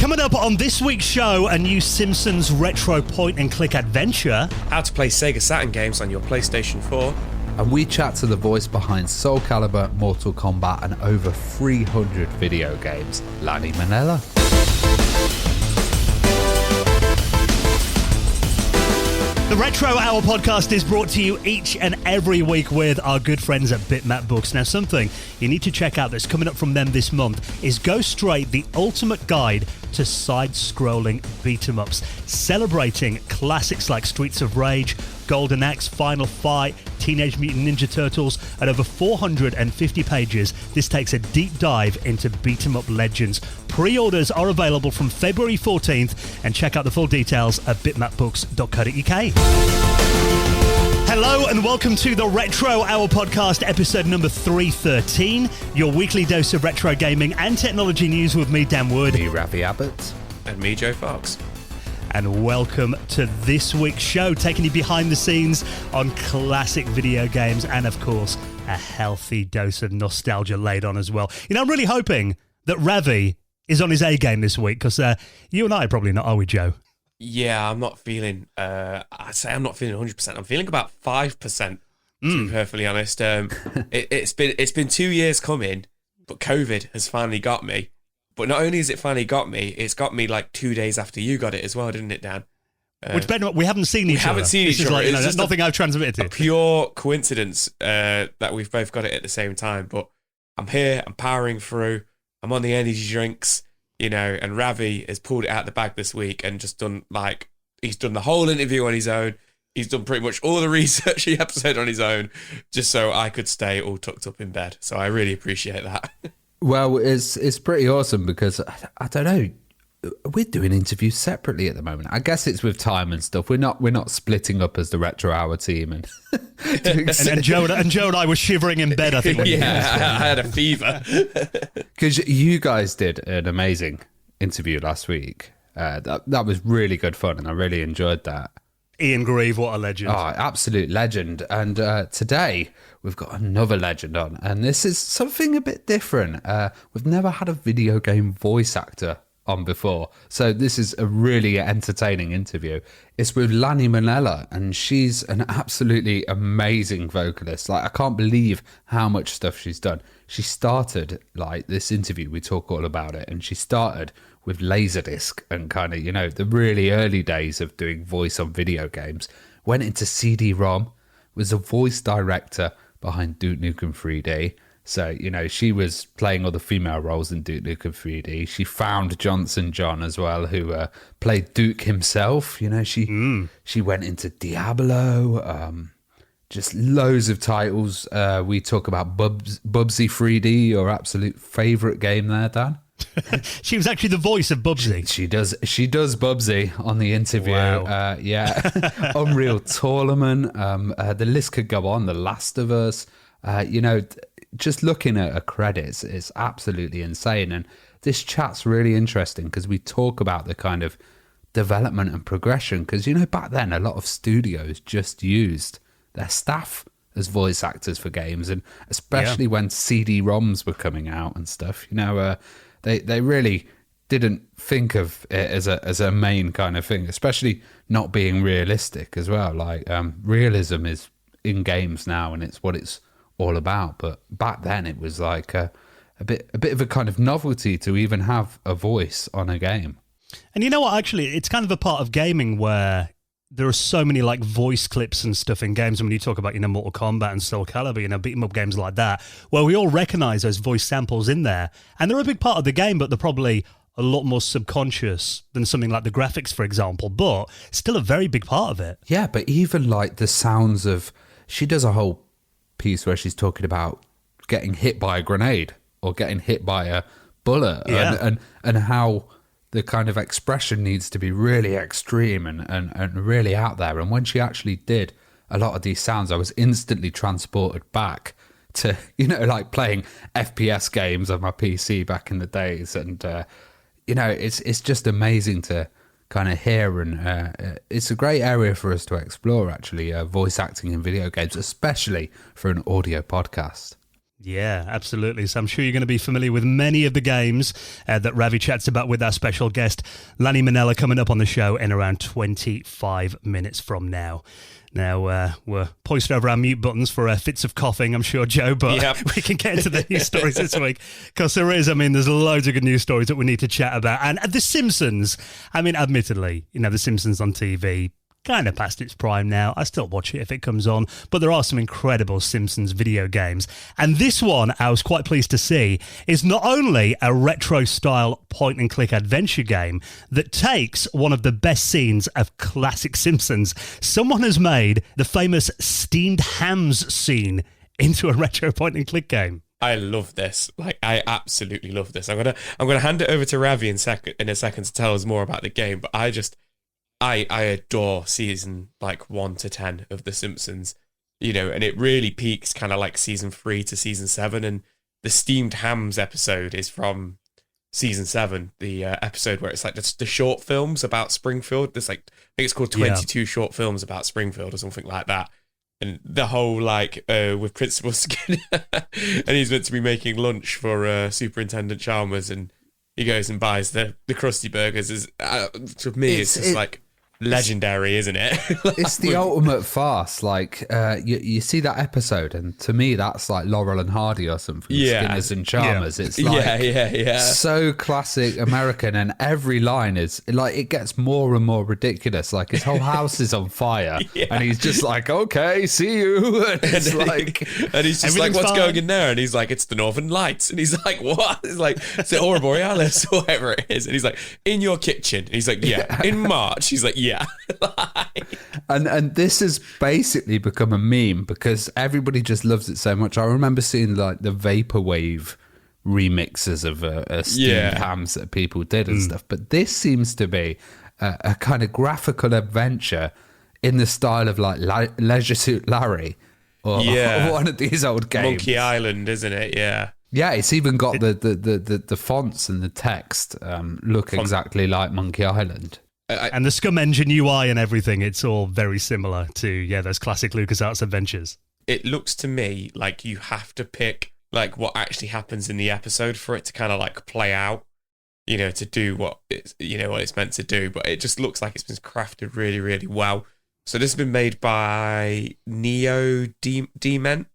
Coming up on this week's show, a new Simpsons retro point-and-click adventure. How to play Sega Saturn games on your PlayStation 4. And we chat to the voice behind Soul Calibur, Mortal Kombat, and over 300 video games, Lani Minella. The Retro Hour podcast is brought to you each and every week with our good friends at Bitmap Books. Now, something you need to check out that's coming up from them this month is Go Straight, the ultimate guide to side-scrolling beat-em-ups, celebrating classics like Streets of Rage, Golden Axe, Final Fight, Teenage Mutant Ninja Turtles. At over 450 pages, this takes a deep dive into beat-em-up legends. Pre-orders are available from February 14th, and check out the full details at bitmapbooks.co.uk. Hello and welcome to the Retro Hour podcast, episode number 313, your weekly dose of retro gaming and technology news with me, Dan Wood. Me, Ravi Abbott. And me, Joe Fox. And welcome to this week's show, taking you behind the scenes on classic video games and, of course, a healthy dose of nostalgia laid on as well. You know, I'm really hoping that Ravi is on his A game this week, because you and I are probably not, are we, Joe? Yeah, I'm not feeling, I'd say I'm not feeling 100%. I'm feeling about 5%, to be perfectly honest. It's been 2 years coming, but COVID has finally got me. But not only has it finally got me, it's got me like 2 days after you got it as well, didn't it, Dan? Which, we haven't seen each other. We haven't seen each other. Like, it's just nothing I've transmitted to. A pure coincidence that we've both got it at the same time. But I'm here, I'm powering through, I'm on the energy drinks, you know, and Ravi has pulled it out the bag this week and just done, like, he's done the whole interview on his own. He's done pretty much all the research the episode on his own, just so I could stay all tucked up in bed. So I really appreciate that. Well, it's pretty awesome because, I don't know, we're doing interviews separately at the moment. I guess it's with time and stuff. We're not splitting up as the Retro Hour team. And and Joe and I were shivering in bed, I think. I had a fever. Because you guys did an amazing interview last week. That was really good fun, and I really enjoyed that. Ian Grieve, what a legend. Oh, absolute legend. And today we've got another legend on, and this is something a bit different. We've never had a video game voice actor on before, so this is a really entertaining interview. It's with Lani Minella, and she's an absolutely amazing vocalist. Like, I can't believe how much stuff she's done. She started, like, this interview, we talk all about it, and she started with Laserdisc and kind of, you know, the really early days of doing voice on video games. Went into CD-ROM, was a voice director behind Duke Nukem 3D. So, you know, she was playing all the female roles in Duke Nukem 3D. She found Johnson John as well, who played Duke himself. You know, she went into Diablo, just loads of titles. We talk about Bubsy 3D, your absolute favourite game there, Dan. She was actually the voice of Bubsy. She does Bubsy on the interview. Wow. Unreal Tournament. The list could go on. The Last of Us. You know, just looking at her credits, it's absolutely insane. And this chat's really interesting because we talk about the kind of development and progression. Because, you know, back then a lot of studios just used their staff as voice actors for games, and especially when CD-ROMs were coming out and stuff. You know, they really didn't think of it as a main kind of thing, especially not being realistic as well. Like, realism is in games now, and it's what it's all about. But back then, it was like a bit of a kind of novelty to even have a voice on a game. And you know what? Actually, it's kind of a part of gaming where there are so many like voice clips and stuff in games. And when you talk about, you know, Mortal Kombat and Soul Calibur, you know, beat 'em up games like that, where we all recognize those voice samples in there, and they're a big part of the game, but they're probably a lot more subconscious than something like the graphics, for example, but still a very big part of it. Yeah, but even like the sounds of, she does a whole piece where she's talking about getting hit by a grenade or getting hit by a bullet, and how the kind of expression needs to be really extreme and really out there. And when she actually did a lot of these sounds, I was instantly transported back to, you know, like playing FPS games on my PC back in the days. And, you know, it's just amazing to kind of hear. And it's a great area for us to explore, actually, voice acting in video games, especially for an audio podcast. Yeah, absolutely. So I'm sure you're going to be familiar with many of the games that Ravi chats about with our special guest, Lani Minella, coming up on the show in around 25 minutes from now. Now, we're poised over our mute buttons for fits of coughing, I'm sure, Joe, but we can get into the news stories this week, because there's loads of good news stories that we need to chat about. And The Simpsons, admittedly, The Simpsons on TV, kind of past its prime now. I still watch it if it comes on, but there are some incredible Simpsons video games. And this one, I was quite pleased to see, is not only a retro-style point-and-click adventure game that takes one of the best scenes of classic Simpsons. Someone has made the famous steamed hams scene into a retro point-and-click game. I love this. I absolutely love this. I'm gonna hand it over to Ravi in a second to tell us more about the game, but I adore season 1 to 10 of The Simpsons, and it really peaks kind of like season 3 to season 7. And the steamed hams episode is from season 7, the episode where it's the short films about Springfield. There's I think it's called 22 short films about Springfield or something like that. And the whole with Principal Skinner, and he's meant to be making lunch for Superintendent Chalmers, and he goes and buys the Krusty Burgers. To me, it's just legendary, isn't it? It's the ultimate farce. You see that episode, and to me that's like Laurel and Hardy or something. Skinners and Chalmers. It's so classic American, and every line is it gets more and more ridiculous. Like his whole house is on fire, and he's just like, "Okay, see you," and it's and he's just like, "What's going in there?" And he's like, "It's the Northern Lights," and he's like, "What?" It's like, "It's the Aurora Borealis," or whatever it is, and he's like, "In your kitchen," and he's like, "Yeah." In March, he's like, "Yeah." and this has basically become a meme because everybody just loves it so much. I remember seeing the vaporwave remixes of steamed hams that people did and stuff, but this seems to be a kind of graphical adventure in the style of Leisure Suit Larry or one of these old games. Monkey Island, isn't it? Yeah, it's even got the fonts and the text look exactly like Monkey Island. And the Scum Engine UI and everything, it's all very similar to, those classic LucasArts adventures. It looks to me like you have to pick what actually happens in the episode for it to kind of play out, to do what it's meant to do. But it just looks like it's been crafted really, really well. So this has been made by Neo Dement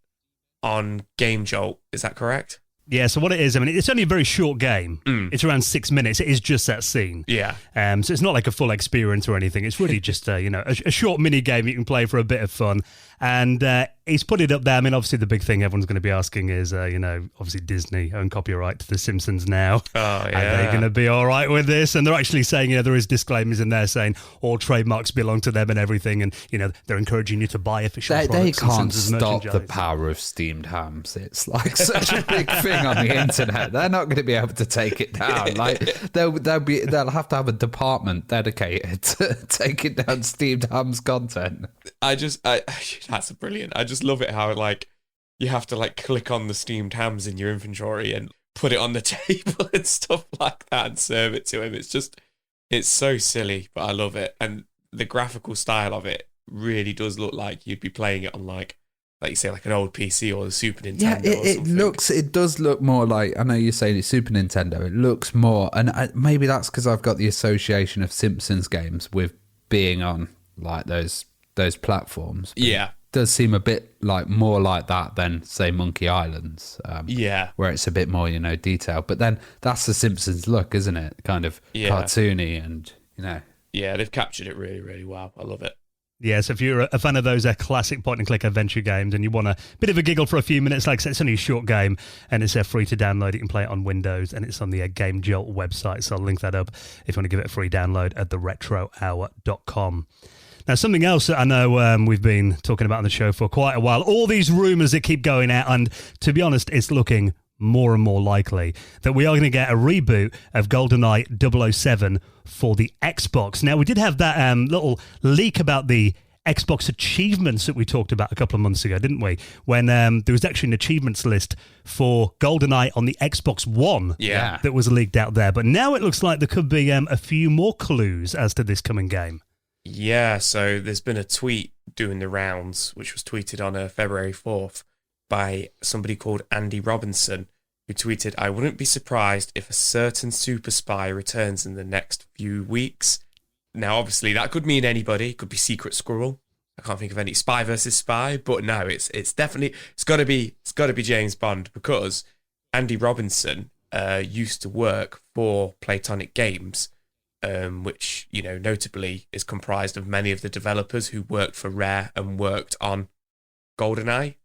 on Game Jolt. Is that correct? Yeah, so what it is, it's only a very short game. It's around 6 minutes. It is just that scene. Yeah. So it's not like a full experience or anything. It's really just, a short mini game you can play for a bit of fun. And he's put it up there. Obviously the big thing everyone's going to be asking is, obviously Disney own copyright to The Simpsons now. Oh, yeah. Are they going to be all right with this? And they're actually saying, there is disclaimers in there saying all trademarks belong to them and everything. And, they're encouraging you to buy official products. They can't stop the power of steamed hams. It's such a big thing on the internet. They're not going to be able to take it down. They'll have to have a department dedicated to taking down steamed hams content. That's brilliant. I just love it how you have to click on the steamed hams in your inventory and put it on the table and stuff like that and serve it to him. It's so silly, but I love it. And the graphical style of it really does look like you'd be playing it on like you say, an old PC or the Super Nintendo. Yeah, it does look more like, I know you're saying it's Super Nintendo, it looks more, and maybe that's because I've got the association of Simpsons games with being on those platforms. Yeah. It does seem a bit more like that than, say, Monkey Islands. Where it's a bit more, detailed. But then that's the Simpsons look, isn't it? Kind of cartoony and, Yeah, they've captured it really, really well. I love it. Yeah, so if you're a fan of those classic point-and-click adventure games and you want a bit of a giggle for a few minutes, like I said, it's only a short game and it's free to download. You can play it on Windows and it's on the Game Jolt website, so I'll link that up if you want to give it a free download at theretrohour.com. Now, something else that I know we've been talking about on the show for quite a while, all these rumours that keep going out, and to be honest, it's looking more and more likely that we are going to get a reboot of GoldenEye 007 for the Xbox. Now, we did have that little leak about the Xbox achievements that we talked about a couple of months ago, didn't we? When there was actually an achievements list for GoldenEye on the Xbox One that was leaked out there. But now it looks like there could be a few more clues as to this coming game. Yeah, so there's been a tweet doing the rounds, which was tweeted on February 4th, by somebody called Andy Robinson, who tweeted, "I wouldn't be surprised if a certain super spy returns in the next few weeks." Now, obviously, that could mean anybody. It could be Secret Squirrel. I can't think of any spy versus spy, but no, it's definitely it's got to be James Bond, because Andy Robinson used to work for Playtonic Games, which, you know, notably is comprised of many of the developers who worked for Rare and worked on GoldenEye.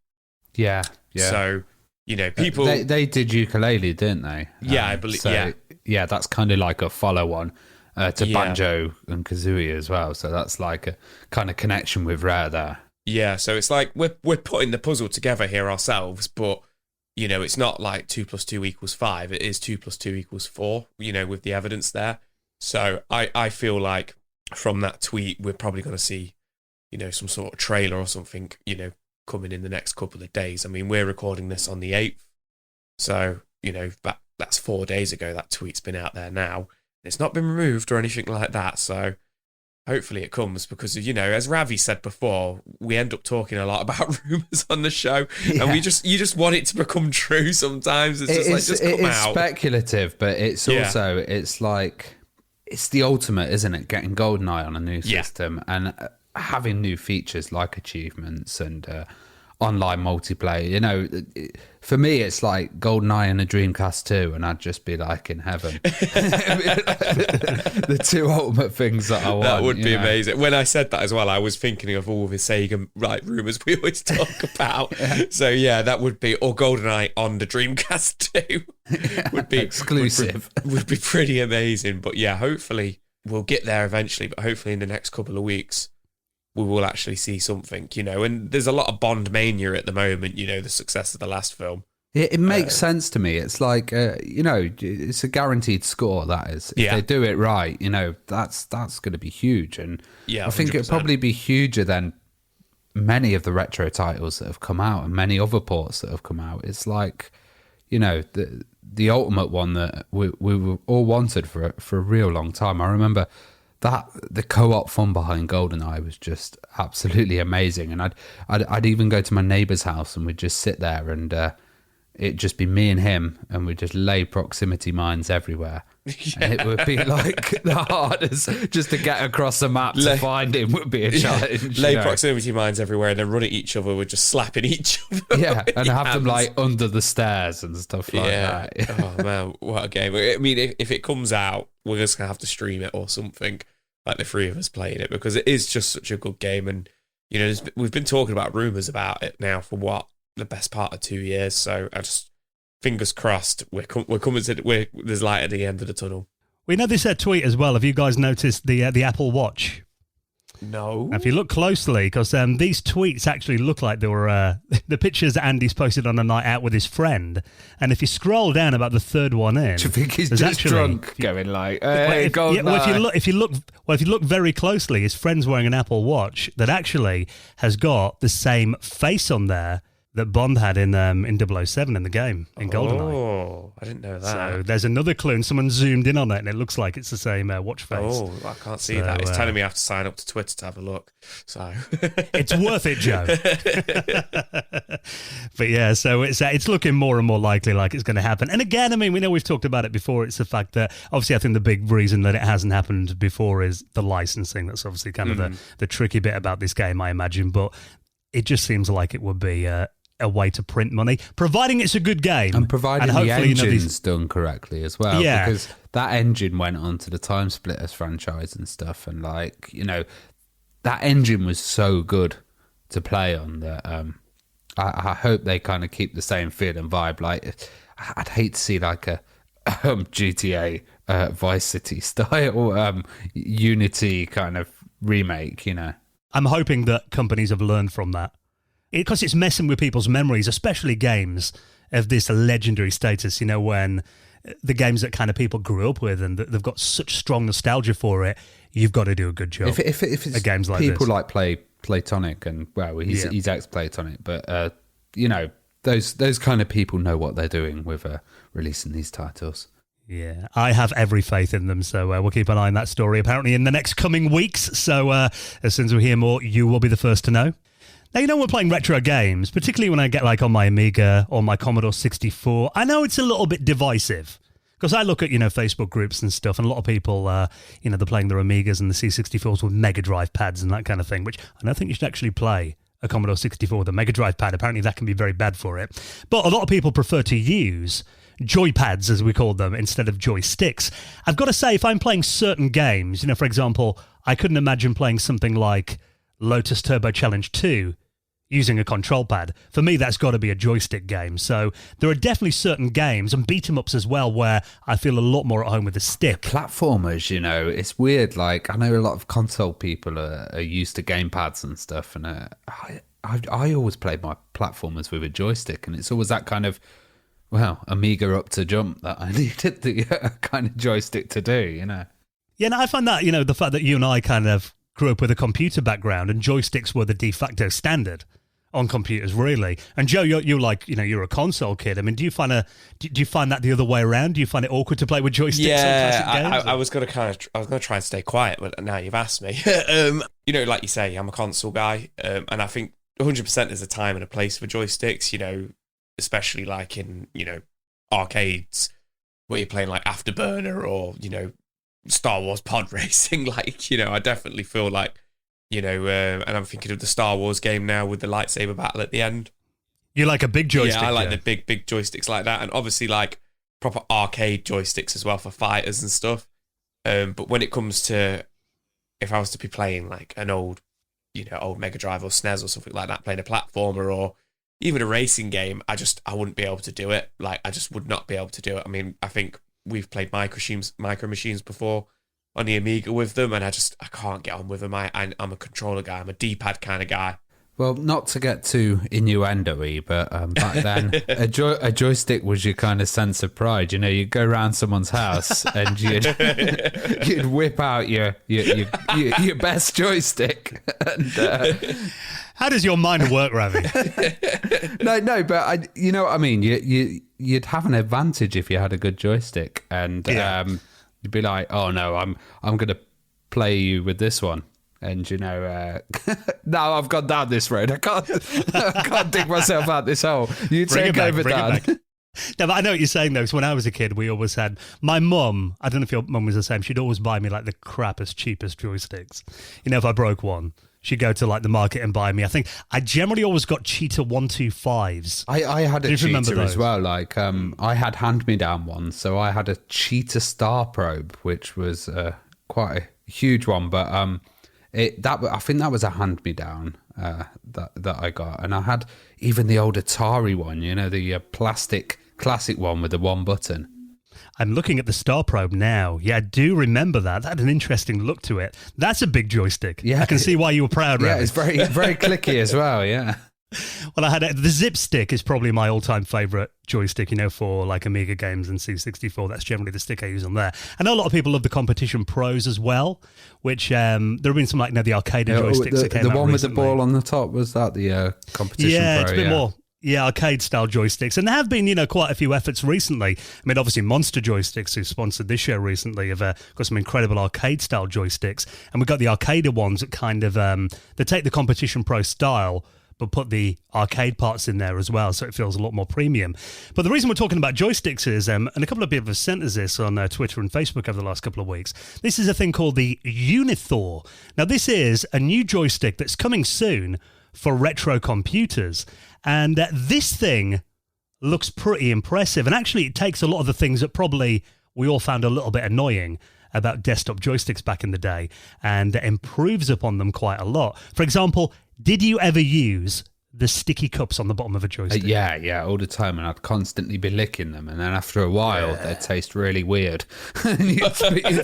Yeah. So, you know, people they did Ukulele, didn't they? Yeah, I believe. So, yeah, that's kind of like a follow-on to Banjo and Kazooie as well. So that's like a kind of connection with Rare there. Yeah, so it's like we're putting the puzzle together here ourselves, but, you know, it's not like 2 + 2 = 5. It is 2 + 2 = 4, you know, with the evidence there. So I feel like from that tweet, we're probably going to see, you know, some sort of trailer or something, you know, coming in the next couple of days. I mean, we're recording this on the 8th. So, you know, that's 4 days ago. That tweet's been out there now. It's not been removed or anything like that. So hopefully it comes, because, you know, as Ravi said before, we end up talking a lot about rumours on the show, and you just want it to become true sometimes. It's just come out. It's speculative, but it's also, it's like, it's the ultimate, isn't it? Getting GoldenEye on a new system and having new features like achievements and online multiplayer. You know, for me, it's like GoldenEye and a Dreamcast 2, and I'd just be like in heaven. The two ultimate things that I want. That would be amazing. When I said that as well, I was thinking of all the Sega rumours we always talk about. So yeah, that would be, or GoldenEye on the Dreamcast 2 would be exclusive. Would be pretty amazing. But yeah, hopefully we'll get there eventually. But hopefully in the next couple of weeks, we will actually see something, you know. And there's a lot of Bond mania at the moment, you know, the success of the last film. It makes sense to me. It's like, you know, it's a guaranteed score, that is. If they do it right, you know, that's going to be huge. And I think 100%. it'll probably be huger than many of the retro titles that have come out and many other ports that have come out. It's like, you know, the ultimate one that we all wanted for a real long time. I remember that the co-op fun behind GoldenEye was just absolutely amazing, and I'd even go to my neighbour's house and we'd just sit there and it'd just be me and him, and we'd just lay proximity mines everywhere. And it would be like the hardest, just to get across the map to find him would be a challenge. Lay proximity mines everywhere and then run at each other with just slapping each other. Yeah, and have them like under the stairs and stuff like that. Oh man, what a game. I mean, if it comes out, we're just going to have to stream it or something, like the three of us playing it, because it is just such a good game. And, you know, we've been talking about rumours about it now for the best part of 2 years. So I just, fingers crossed, we're coming to there's light at the end of the tunnel. We know this tweet as well. Have you guys noticed the Apple Watch? No. Now, if you look closely, because these tweets actually look like they were the pictures Andy's posted on a night out with his friend. And if you scroll down about the third one in, do you think he's just drunk, going like, "Hey, if you look very closely, his friend's wearing an Apple Watch that actually has got the same face on there that Bond had in 007 in the game, in GoldenEye. Oh, I didn't know that. So there's another clue, and someone zoomed in on it, and it looks like it's the same watch face. Oh, I can't see that. It's telling me I have to sign up to Twitter to have a look. So it's worth it, Joe. But yeah, so it's looking more and more likely like it's going to happen. And again, I mean, we know we've talked about it before. It's the fact that, obviously, I think the big reason that it hasn't happened before is the licensing. That's obviously kind of the tricky bit about this game, I imagine. But it just seems like it would be a way to print money, providing it's a good game. And providing the engine's done correctly as well. Yeah. Because that engine went on to the Time Splitters franchise and stuff. And, like, you know, that engine was so good to play on that I hope they kind of keep the same feel and vibe. Like, I'd hate to see, like, a GTA Vice City style Unity kind of remake, you know. I'm hoping that companies have learned from that. Because it's messing with people's memories, especially games of this legendary status, you know, when the games that kind of people grew up with and they've got such strong nostalgia for it, you've got to do a good job. If it's games like people this. Like Playtonic, and, well, he's ex-Playtonic, but, you know, those kind of people know what they're doing with releasing these titles. Yeah, I have every faith in them, so we'll keep an eye on that story apparently in the next coming weeks. So as soon as we hear more, you will be the first to know. Now, you know, we're playing retro games, particularly when I get like on my Amiga or my Commodore 64. I know it's a little bit divisive because I look at, Facebook groups and stuff, and a lot of people, they're playing their Amigas and the C64s with Mega Drive pads and that kind of thing, which I don't think you should actually play a Commodore 64 with a Mega Drive pad. Apparently that can be very bad for it. But a lot of people prefer to use joypads, as we call them, instead of joysticks. I've got to say, if I'm playing certain games, for example, I couldn't imagine playing something like Lotus Turbo Challenge 2 using a control pad. For me, that's got to be a joystick game. So there are definitely certain games, and beat-em-ups as well, where I feel a lot more at home with a stick. Platformers, it's weird. Like, I know a lot of console people are used to gamepads and stuff, and I always played my platformers with a joystick, and it's always that kind of, Amiga up to jump that I needed the kind of joystick to do, Yeah, and I find that, the fact that you and I kind of grew up with a computer background and joysticks were the de facto standard on computers, really. And Joe, you're a console kid. I mean, do you find that the other way around? Do you find it awkward to play with joysticks on classic games? I was going to try and stay quiet, but now you've asked me. Like you say, I'm a console guy, and I think 100% there's a time and a place for joysticks, especially like in, arcades where you're playing like Afterburner or, Star Wars pod racing. I definitely feel like, and I'm thinking of the Star Wars game now with the lightsaber battle at the end. You like a big joystick? Yeah, I like the big joysticks like that, and obviously like proper arcade joysticks as well for fighters and stuff. But when it comes to, if I was to be playing like an old Mega Drive or SNES or something like that, playing a platformer or even a racing game, I wouldn't be able to do it. Like, I just would not be able to do it. I mean, I think we've played micro machines before on the Amiga with them, and I can't get on with them. I'm a controller guy. I'm a D-pad kind of guy. Well, not to get too innuendo-y, but back then, a joystick was your kind of sense of pride. You'd go around someone's house and you'd whip out your best joystick. And, how does your mind work, Ravi? No, but you know what I mean. You'd have an advantage if you had a good joystick, and you'd be like, "Oh no, I'm going to play you with this one." And now I've gone down this road. I can't dig myself out this hole. You take over, Dan. No, but I know what you're saying, though, because when I was a kid, we always had... My mum, I don't know if your mum was the same, she'd always buy me, like, the crappiest, cheapest joysticks. If I broke one, she'd go to, like, the market and buy me. I think I generally always got Cheetah 125s. I had a Cheetah as well. Like, I had hand-me-down ones, so I had a Cheetah Star Probe, which was quite a huge one, but... I think that was a hand-me-down that I got. And I had even the old Atari one, the plastic classic one with the one button. I'm looking at the Star Probe now. Yeah, I do remember that. That had an interesting look to it. That's a big joystick. Yeah, I can see why you were proud, Yeah, Ravi. it's very, very clicky as well, yeah. Well, the Zip Stick is probably my all-time favourite joystick, for like Amiga games and C64. That's generally the stick I use on there. I know a lot of people love the Competition Pros as well, which there have been some like the arcade joysticks that came out the one recently. With the ball on the top, was that the Competition Pro? Yeah, it's a bit more. Yeah, arcade-style joysticks. And there have been, quite a few efforts recently. I mean, obviously, Monster Joysticks, who sponsored this show recently, have got some incredible arcade-style joysticks. And we've got the arcade ones that kind of, they take the Competition Pro style, but put the arcade parts in there as well, so it feels a lot more premium. But the reason we're talking about joysticks is, and a couple of people have sent us this on Twitter and Facebook over the last couple of weeks, this is a thing called the Unithor. Now, this is a new joystick that's coming soon for retro computers, and this thing looks pretty impressive, and actually it takes a lot of the things that probably we all found a little bit annoying about desktop joysticks back in the day, and improves upon them quite a lot. For example, did you ever use the sticky cups on the bottom of a joystick? Yeah, all the time, and I'd constantly be licking them, and then after a while, they'd taste really weird. And you'd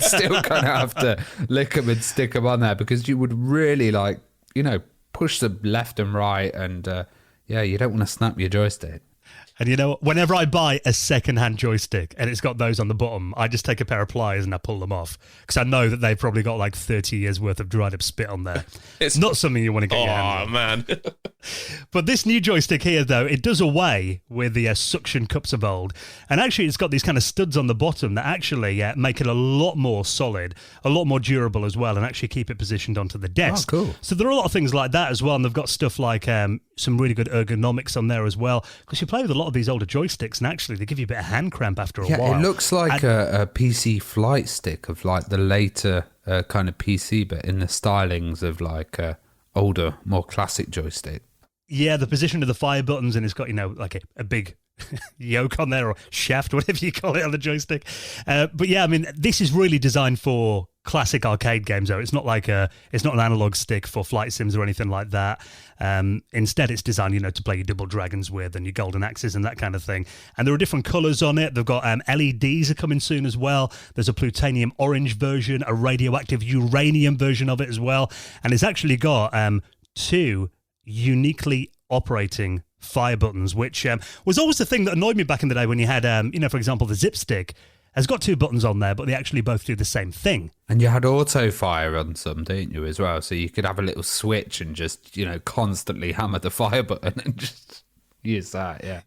still kind of have to lick them and stick them on there, because you would really, push them left and right, and you don't want to snap your joystick. And you know, whenever I buy a second-hand joystick and it's got those on the bottom, I just take a pair of pliers and I pull them off because I know that they've probably got like 30 years worth of dried up spit on there. It's not something you want to get your hands on. Oh, man. But this new joystick here, though, it does away with the suction cups of old. And actually, it's got these kind of studs on the bottom that actually make it a lot more solid, a lot more durable as well, and actually keep it positioned onto the desk. Oh, cool. So there are a lot of things like that as well. And they've got stuff like some really good ergonomics on there as well. Because you play with a lot of these older joysticks and actually they give you a bit of hand cramp after a while. Yeah, it looks like a PC flight stick of like the later kind of PC, but in the stylings of like older, more classic joystick. Yeah, the position of the fire buttons, and it's got, you know, like a big yoke on there, or shaft, whatever you call it on the joystick. But yeah, I mean, this is really designed for classic arcade games, though. It's not like it's not an analog stick for flight sims or anything like that. Instead, it's designed, you know, to play your Double Dragons with and your Golden Axes and that kind of thing. And there are different colours on it. They've got LEDs are coming soon as well. There's a plutonium orange version, a radioactive uranium version of it as well. And it's actually got two uniquely operating fire buttons, which was always the thing that annoyed me back in the day when you had, you know, for example, the Zip Stick has got two buttons on there, but they actually both do the same thing. And you had auto fire on some, didn't you, as well? So you could have a little switch and just, you know, constantly hammer the fire button and just use that, yeah.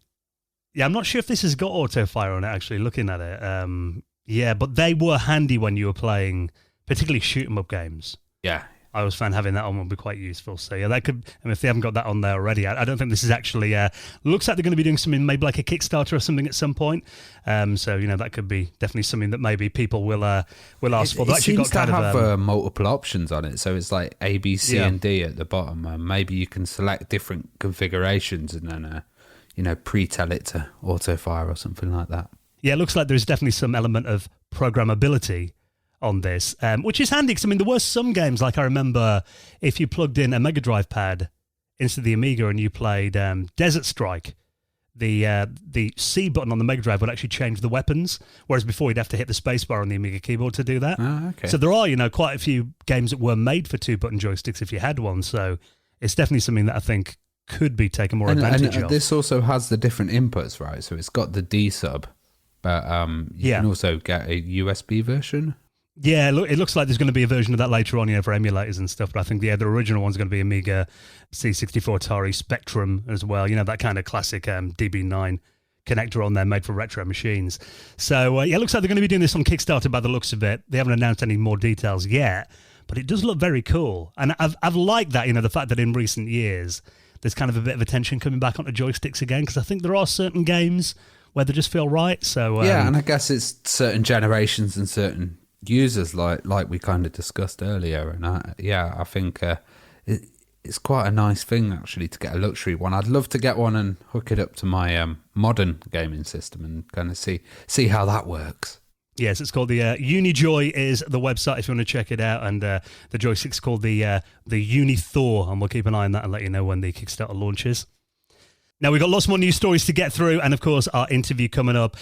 Yeah, I'm not sure if this has got auto fire on it, actually, looking at it. Yeah, but they were handy when you were playing, particularly shoot-'em-up games. Yeah. I always found having that on would be quite useful. So yeah, that could, I mean, if they haven't got that on there already, I don't think this is actually, looks like they're going to be doing something, maybe like a Kickstarter or something at some point. So, you know, that could be definitely something that maybe people will ask for. It seems to have multiple options on it. So it's like A, B, C, and D at the bottom. Maybe you can select different configurations and then, you know, pre-tell it to auto fire or something like that. Yeah, it looks like there's definitely some element of programmability on this, which is handy because, I mean, there were some games, like I remember if you plugged in a Mega Drive pad into the Amiga and you played Desert Strike, the C button on the Mega Drive would actually change the weapons, whereas before you'd have to hit the spacebar on the Amiga keyboard to do that. Oh, okay. So there are, you know, quite a few games that were made for two-button joysticks if you had one, so it's definitely something that I think could be taken more advantage of. This also has the different inputs, right? So it's got the D sub, but you can also get a USB version. Yeah, it looks like there's going to be a version of that later on, you know, for emulators and stuff. But I think the original one's going to be Amiga, C64, Atari, Spectrum as well. You know, that kind of classic DB9 connector on there made for retro machines. So, yeah, it looks like they're going to be doing this on Kickstarter by the looks of it. They haven't announced any more details yet, but it does look very cool. And I've liked that, you know, the fact that in recent years there's kind of a bit of attention coming back onto joysticks again, because I think there are certain games where they just feel right. So yeah, and I guess it's certain generations and certain users like we kind of discussed earlier, and I think it's quite a nice thing actually to get a luxury one. I'd love to get one and hook it up to my modern gaming system and kind of see how that works. Yes, it's called the Unijoy is the website if you want to check it out, and the joystick's called the Unithor, and we'll keep an eye on that and let you know when the Kickstarter launches. Now, we've got lots more news stories to get through, and of course, our interview coming up,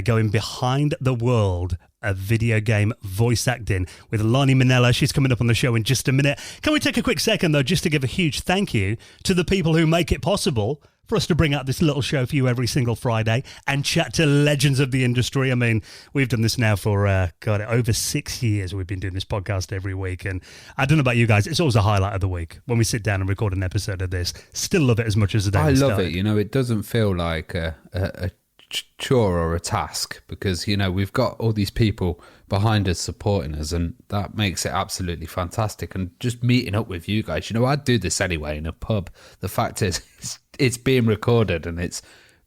going behind the world of video game voice acting with Lani Minella. She's coming up on the show in just a minute. Can we take a quick second, though, just to give a huge thank you to the people who make it possible for us to bring out this little show for you every single Friday and chat to legends of the industry. I mean, we've done this now for, over 6 years. We've been doing this podcast every week, and I don't know about you guys, it's always a highlight of the week when we sit down and record an episode of this. Still love it as much as the day I love started. it. You know, it doesn't feel like a chore or a task, because, you know, we've got all these people behind us supporting us, and that makes it absolutely fantastic. And just meeting up with you guys, you know, I'd do this anyway in a pub. The fact is, it's being recorded and it's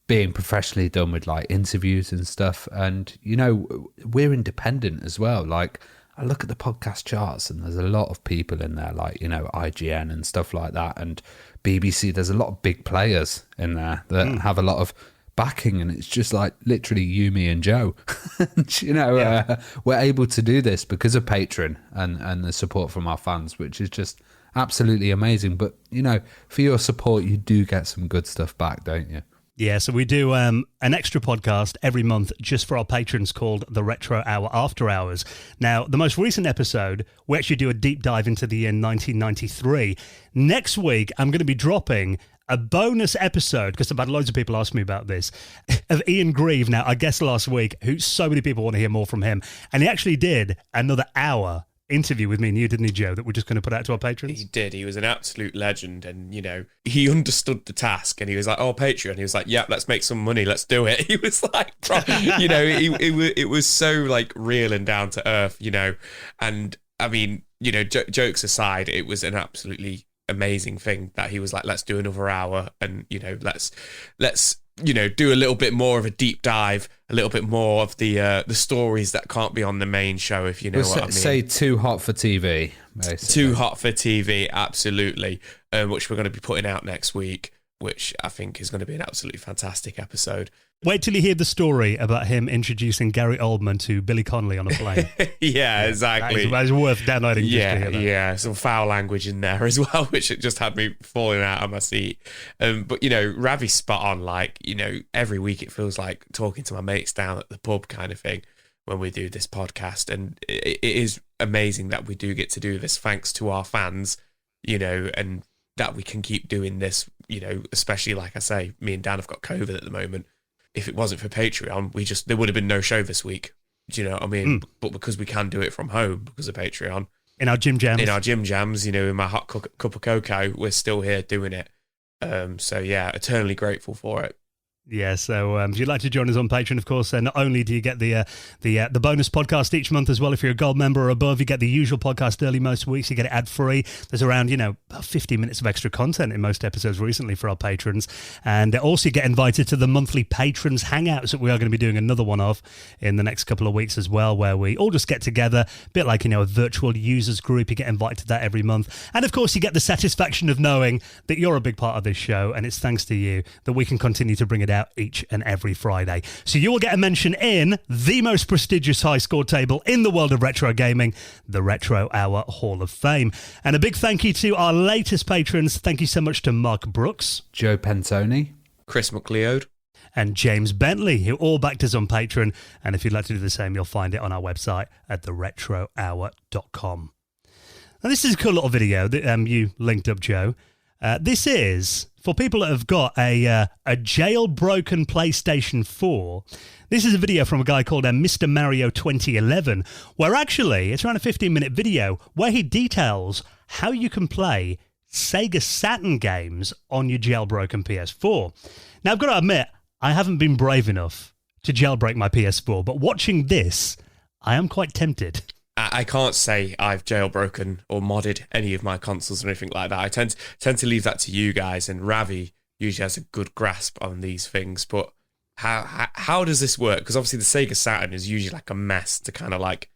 being professionally done with like interviews and stuff. And, you know, we're independent as well. Like, I look at the podcast charts and there's a lot of people in there, like, you know, IGN and stuff like that, and BBC. There's a lot of big players in there that have a lot of backing, and it's just like literally you, me and Joe. And, you know, we're able to do this because of Patreon and the support from our fans, which is just absolutely amazing. But, you know, for your support, you do get some good stuff back, don't you? Yeah, so we do an extra podcast every month just for our patrons called the Retro Hour After Hours. Now, the most recent episode, we actually do a deep dive into the year 1993. Next week, I'm going to be dropping a bonus episode, because I've had loads of people ask me about this, of Ian Grieve. Now, I guess last week, who so many people want to hear more from him. And he actually did another hour interview with me and you, didn't he, Joe, that we're just going to put out to our patrons? He did. He was an absolute legend. And, you know, he understood the task and he was like, oh, Patreon. He was like, yeah, let's make some money. Let's do it. He was like, you know, it was so like real and down to earth, you know. And I mean, you know, jokes aside, it was an absolutely amazing thing that he was like, let's do another hour and, you know, let's you know, do a little bit more of a deep dive, a little bit more of the stories that can't be on the main show, if you know what I mean. Say too hot for TV, basically. Too hot for TV, absolutely, which we're going to be putting out next week, which I think is going to be an absolutely fantastic episode. Wait till you hear the story about him introducing Gary Oldman to Billy Connolly on a plane. Yeah, exactly. That is worth downloading. Yeah, some foul language in there as well, which it just had me falling out of my seat. But, you know, Ravi's spot on. Like, you know, every week it feels like talking to my mates down at the pub kind of thing when we do this podcast. And it is amazing that we do get to do this thanks to our fans, you know, and that we can keep doing this, you know, especially, like I say, me and Dan have got COVID at the moment. If it wasn't for Patreon, there would have been no show this week. Do you know what I mean? But because we can do it from home because of Patreon. In our gym jams. You know, in my hot cup of cocoa, we're still here doing it. So yeah, eternally grateful for it. Yeah, so if you'd like to join us on Patreon, of course, not only do you get the bonus podcast each month as well, if you're a gold member or above, you get the usual podcast early most weeks, you get it ad-free. There's around, you know, about 50 minutes of extra content in most episodes recently for our patrons. And also you get invited to the monthly Patrons Hangouts that we are going to be doing another one of in the next couple of weeks as well, where we all just get together, a bit like, you know, a virtual users group. You get invited to that every month. And of course, you get the satisfaction of knowing that you're a big part of this show, and it's thanks to you that we can continue to bring it out each and every Friday. So you will get a mention in the most prestigious high score table in the world of retro gaming, the Retro Hour Hall of Fame. And a big thank you to our latest patrons. Thank you so much to Mark Brookes, Joe Pentony, Chris McLeod, and James Bentley, who all backed us on Patreon. And if you'd like to do the same, you'll find it on our website at theretrohour.com. Now, this is a cool little video that you linked up, Joe. This is for people that have got a jailbroken PlayStation 4. This is a video from a guy called Mr. Mario 2011, where actually it's around a 15-minute video where he details how you can play Sega Saturn games on your jailbroken PS4. Now, I've got to admit, I haven't been brave enough to jailbreak my PS4, but watching this, I am quite tempted. I can't say I've jailbroken or modded any of my consoles or anything like that. I tend to leave that to you guys, and Ravi usually has a good grasp on these things. But how does this work? Because obviously the Sega Saturn is usually like a mess to kind of like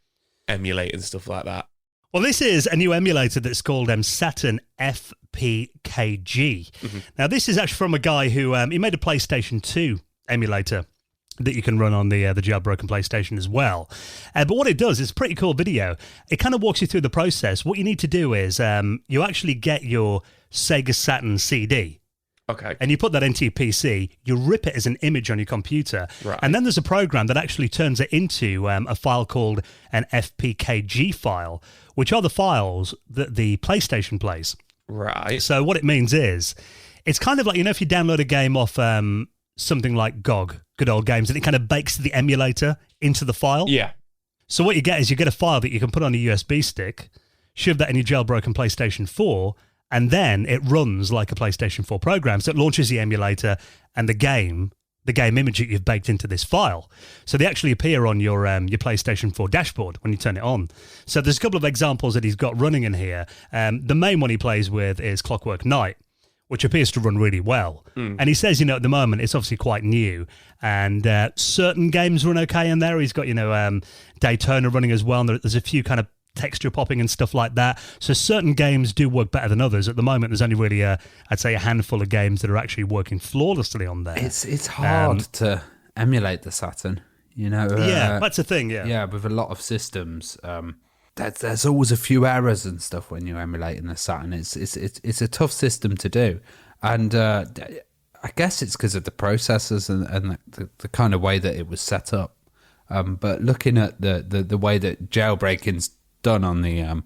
emulate and stuff like that. Well, this is a new emulator that's called Saturn FPKG. Mm-hmm. Now, this is actually from a guy who he made a PlayStation 2 emulator that you can run on the jailbroken PlayStation as well. But what it does, it's a pretty cool video. It kind of walks you through the process. What you need to do is you actually get your Sega Saturn CD. Okay. And you put that into your PC, you rip it as an image on your computer, right. And then there's a program that actually turns it into a file called an FPKG file, which are the files that the PlayStation plays. Right. So what it means is, it's kind of like, you know, if you download a game off something like GOG, Good Old Games, and it kind of bakes the emulator into the file. Yeah. So what you get is you get a file that you can put on a USB stick, shove that in your jailbroken PlayStation 4, and then it runs like a PlayStation 4 program. So it launches the emulator and the game image that you've baked into this file. So they actually appear on your PlayStation 4 dashboard when you turn it on. So there's a couple of examples that he's got running in here. The main one he plays with is Clockwork Knight, which appears to run really well. And he says, you know, at the moment, it's obviously quite new, and certain games run okay in there. He's got, you know, Daytona running as well, and there's a few kind of texture popping and stuff like that. So certain games do work better than others. At the moment, there's only really, I'd say, a handful of games that are actually working flawlessly on there. It's hard to emulate the Saturn, you know. Yeah, that's a thing, yeah. Yeah, with a lot of systems, there's always a few errors and stuff when you're emulating the Saturn. It's a tough system to do, and I guess it's because of the processors and the kind of way that it was set up. But looking at the way that jailbreaking's done on the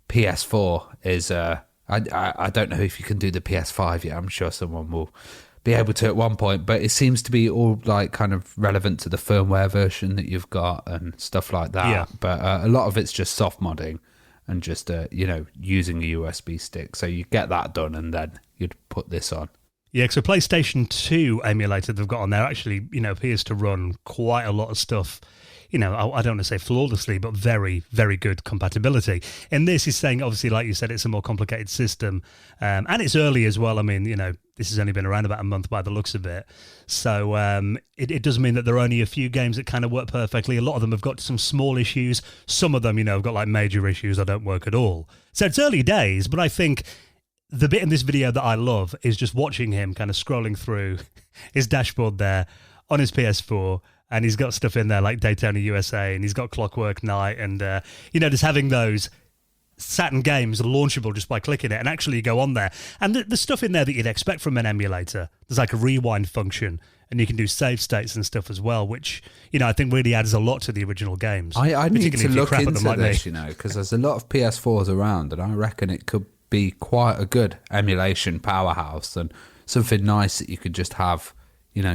PS4 is, I I don't know if you can do the PS5 yet. I'm sure someone will be able to at one point, but it seems to be all like kind of relevant to the firmware version that you've got and stuff like that. Yeah. But a lot of it's just soft modding and just using a USB stick. So you get that done, and then you'd put this on. Yeah, so PlayStation 2 emulator they've got on there actually, appears to run quite a lot of stuff. I don't want to say flawlessly, but very, very good compatibility. And this is saying, obviously, like you said, it's a more complicated system. And it's early as well. I mean, this has only been around about a month by the looks of it. So it does mean that there are only a few games that kind of work perfectly. A lot of them have got some small issues. Some of them, have got like major issues that don't work at all. So it's early days, but I think the bit in this video that I love is just watching him kind of scrolling through his dashboard there on his PS4. And he's got stuff in there like Daytona USA, and he's got Clockwork Knight, and just having those Saturn games launchable just by clicking it, and actually you go on there. And the stuff in there that you'd expect from an emulator, there's like a rewind function, and you can do save states and stuff as well, which, I think really adds a lot to the original games. I need to look into like this, because there's a lot of PS4s around, and I reckon it could be quite a good emulation powerhouse and something nice that you could just have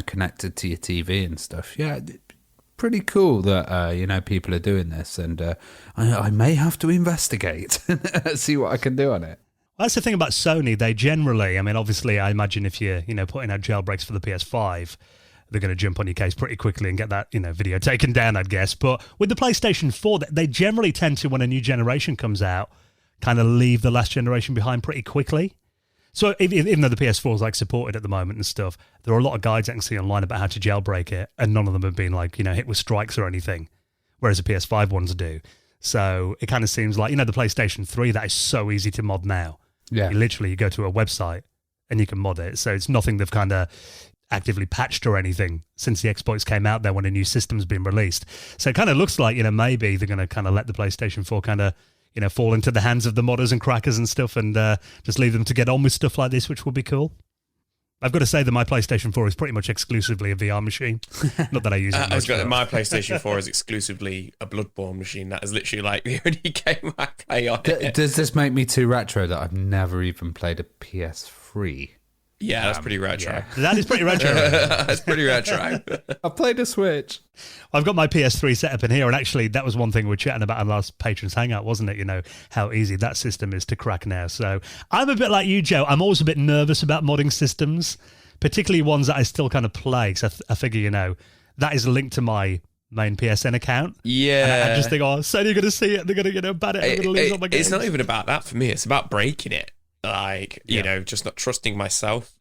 connected to your TV and stuff. Yeah, pretty cool that, people are doing this. And I may have to investigate and see what I can do on it. Well, that's the thing about Sony. They generally, obviously, I imagine if you're, putting out jailbreaks for the PS5, they're going to jump on your case pretty quickly and get that, video taken down, I'd guess. But with the PlayStation 4, they generally tend to, when a new generation comes out, kind of leave the last generation behind pretty quickly. So even though the PS4 is like supported at the moment and stuff, there are a lot of guides I can see online about how to jailbreak it, and none of them have been like, hit with strikes or anything, whereas the PS5 ones do. So it kind of seems like, the PlayStation 3, that is so easy to mod now. Yeah. You go to a website and you can mod it. So it's nothing they've kind of actively patched or anything since the exploits came out there when a new system's been released. So it kind of looks like, maybe they're going to kind of let the PlayStation 4 kind of fall into the hands of the modders and crackers and stuff, and just leave them to get on with stuff like this, which would be cool. I've got to say that my PlayStation 4 is pretty much exclusively a VR machine. Not that I use it much. My PlayStation 4 is exclusively a Bloodborne machine. That is literally like the only game I play on it. Does this make me too retro that I've never even played a PS3? Yeah, that's pretty retro. Yeah. That is pretty retro. That's pretty retro. I played a Switch. I've got my PS3 set up in here, and actually that was one thing we were chatting about in last Patrons Hangout, wasn't it? How easy that system is to crack now. So I'm a bit like you, Joe. I'm always a bit nervous about modding systems, particularly ones that I still kind of play, because I figure, that is linked to my main PSN account. Yeah. And I just think, Sony are going to see it, they're going to, ban it, I'm going to lose all my games. It's not even about that for me, it's about breaking it. Like, just not trusting myself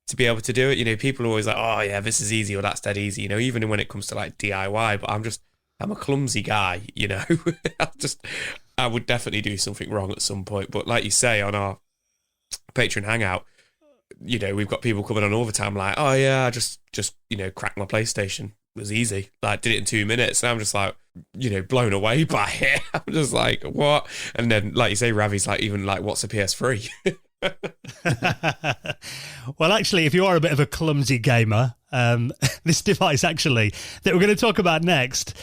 to be able to do it. People are always like, oh yeah, this is easy or that's dead easy, even when it comes to like DIY, but I'm a clumsy guy, I would definitely do something wrong at some point. But like you say, on our Patreon Hangout, we've got people coming on all the time like, oh yeah, I just cracked my PlayStation. It was easy. Like, did it in 2 minutes. And I'm just like, blown away by it. I'm just like, what? And then, like you say, Ravi's like, even like, what's a PS3? Well, actually, if you are a bit of a clumsy gamer, this device actually that we're going to talk about next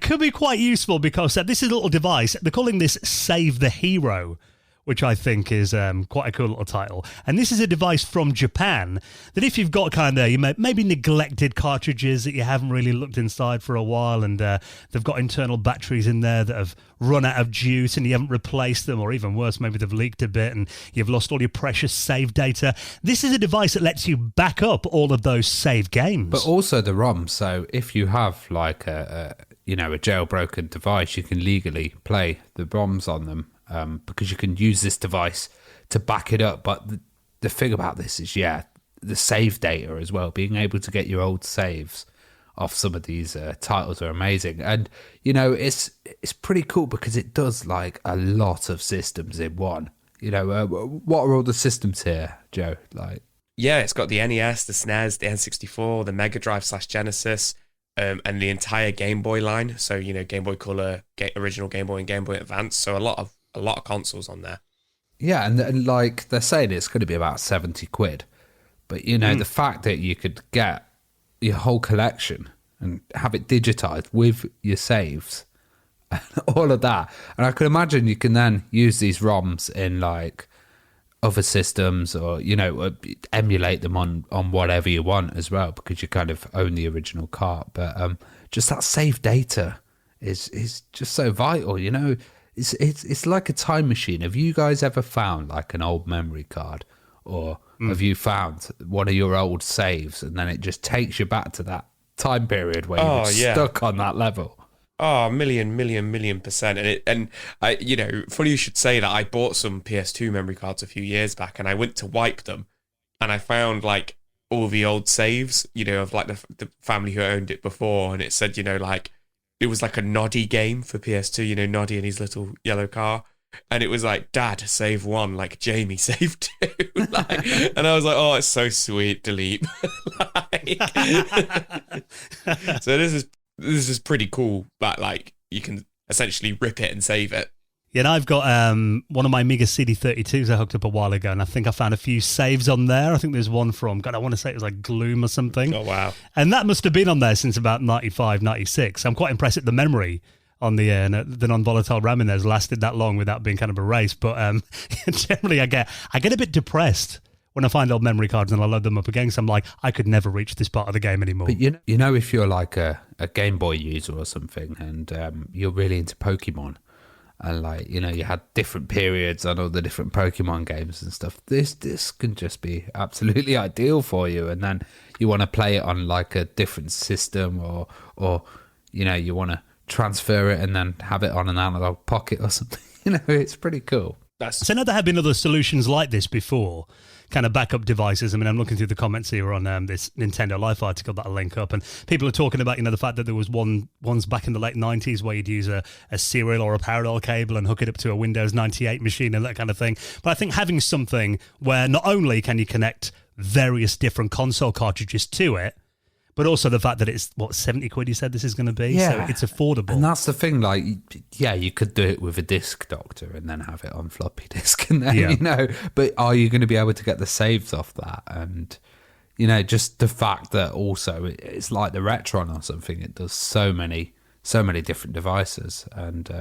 could be quite useful, because this is a little device. They're calling this Save the Hero, which I think is quite a cool little title. And this is a device from Japan that if you've got kind of maybe neglected cartridges that you haven't really looked inside for a while, and they've got internal batteries in there that have run out of juice and you haven't replaced them, or even worse, maybe they've leaked a bit and you've lost all your precious save data. This is a device that lets you back up all of those saved games. But also the ROM. So if you have like a jailbroken device, you can legally play the ROMs on them. Because you can use this device to back it up. But the thing about this is, the save data as well. Being able to get your old saves off some of these titles are amazing. And, it's pretty cool because it does like a lot of systems in one. What are all the systems here, Joe? Like, yeah, it's got the NES, the SNES, the N64, the Mega Drive / Genesis, and the entire Game Boy line. So, Game Boy Color, original Game Boy and Game Boy Advance. So a lot of consoles on there. Yeah, and like they're saying it's going to be about 70 quid. But, the fact that you could get your whole collection and have it digitized with your saves and all of that. And I could imagine you can then use these ROMs in like other systems, or emulate them on whatever you want as well, because you kind of own the original cart. But just that save data is just so vital. It's like a time machine. Have you guys ever found like an old memory card, or have you found one of your old saves, and then it just takes you back to that time period where you were stuck on that level? Oh, million percent. And I, funny you should say that. I bought some PS2 memory cards a few years back, and I went to wipe them, and I found like all the old saves, of like the family who owned it before, and it said, like it was like a Noddy game for PS2, Noddy in his little yellow car. And it was like, Dad, save 1, like Jamie, save 2. And I was like, oh, it's so sweet, delete. So this is pretty cool, that like you can essentially rip it and save it. Yeah, and I've got one of my Amiga CD32s I hooked up a while ago, and I think I found a few saves on there. I think there's one from, God, I want to say it was like Gloom or something. Oh, wow. And that must have been on there since about 95, 96. I'm quite impressed at the memory on the non-volatile RAM in there has lasted that long without being kind of erased. But generally, I get a bit depressed when I find old memory cards and I load them up again. So I'm like, I could never reach this part of the game anymore. But if you're like a Game Boy user or something, and you're really into Pokemon, and like you had different periods on all the different Pokemon games and stuff, this can just be absolutely ideal for you. And then you want to play it on like a different system, or you want to transfer it and then have it on an analog pocket or something. It's pretty cool. So I know there have been other solutions like this before, kind of backup devices. I mean, I'm looking through the comments here on this Nintendo Life article that I'll link up, and people are talking about, the fact that there was ones back in the late 90s where you'd use a serial or a parallel cable and hook it up to a Windows 98 machine and that kind of thing. But I think having something where not only can you connect various different console cartridges to it, but also the fact that it's, 70 quid you said this is going to be? Yeah. So it's affordable. And that's the thing, like, yeah, you could do it with a disc doctor and then have it on floppy disk, and then, but are you going to be able to get the saves off that? And, just the fact that also it's like the Retron or something, it does so many different devices. And,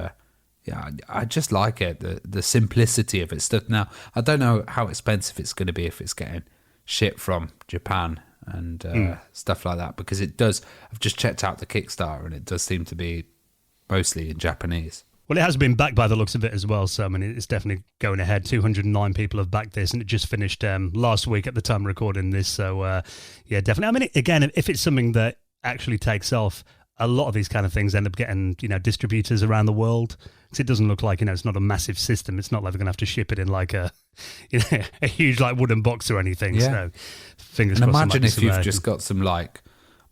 I just like it, the simplicity of it stuff. Now, I don't know how expensive it's going to be if it's getting shipped from Japan and stuff like that, because it does. I've just checked out the Kickstarter, and it does seem to be mostly in Japanese. Well, it has been backed by the looks of it as well, so I mean, it's definitely going ahead. 209 people have backed this, and it just finished last week at the time of recording this. So, yeah, definitely. I mean, again, if it's something that actually takes off, a lot of these kind of things end up getting, distributors around the world. Because it doesn't look like, it's not a massive system. It's not like they're going to have to ship it in like a huge like wooden box or anything. Yeah. So, fingers crossed. And imagine if you've just got some like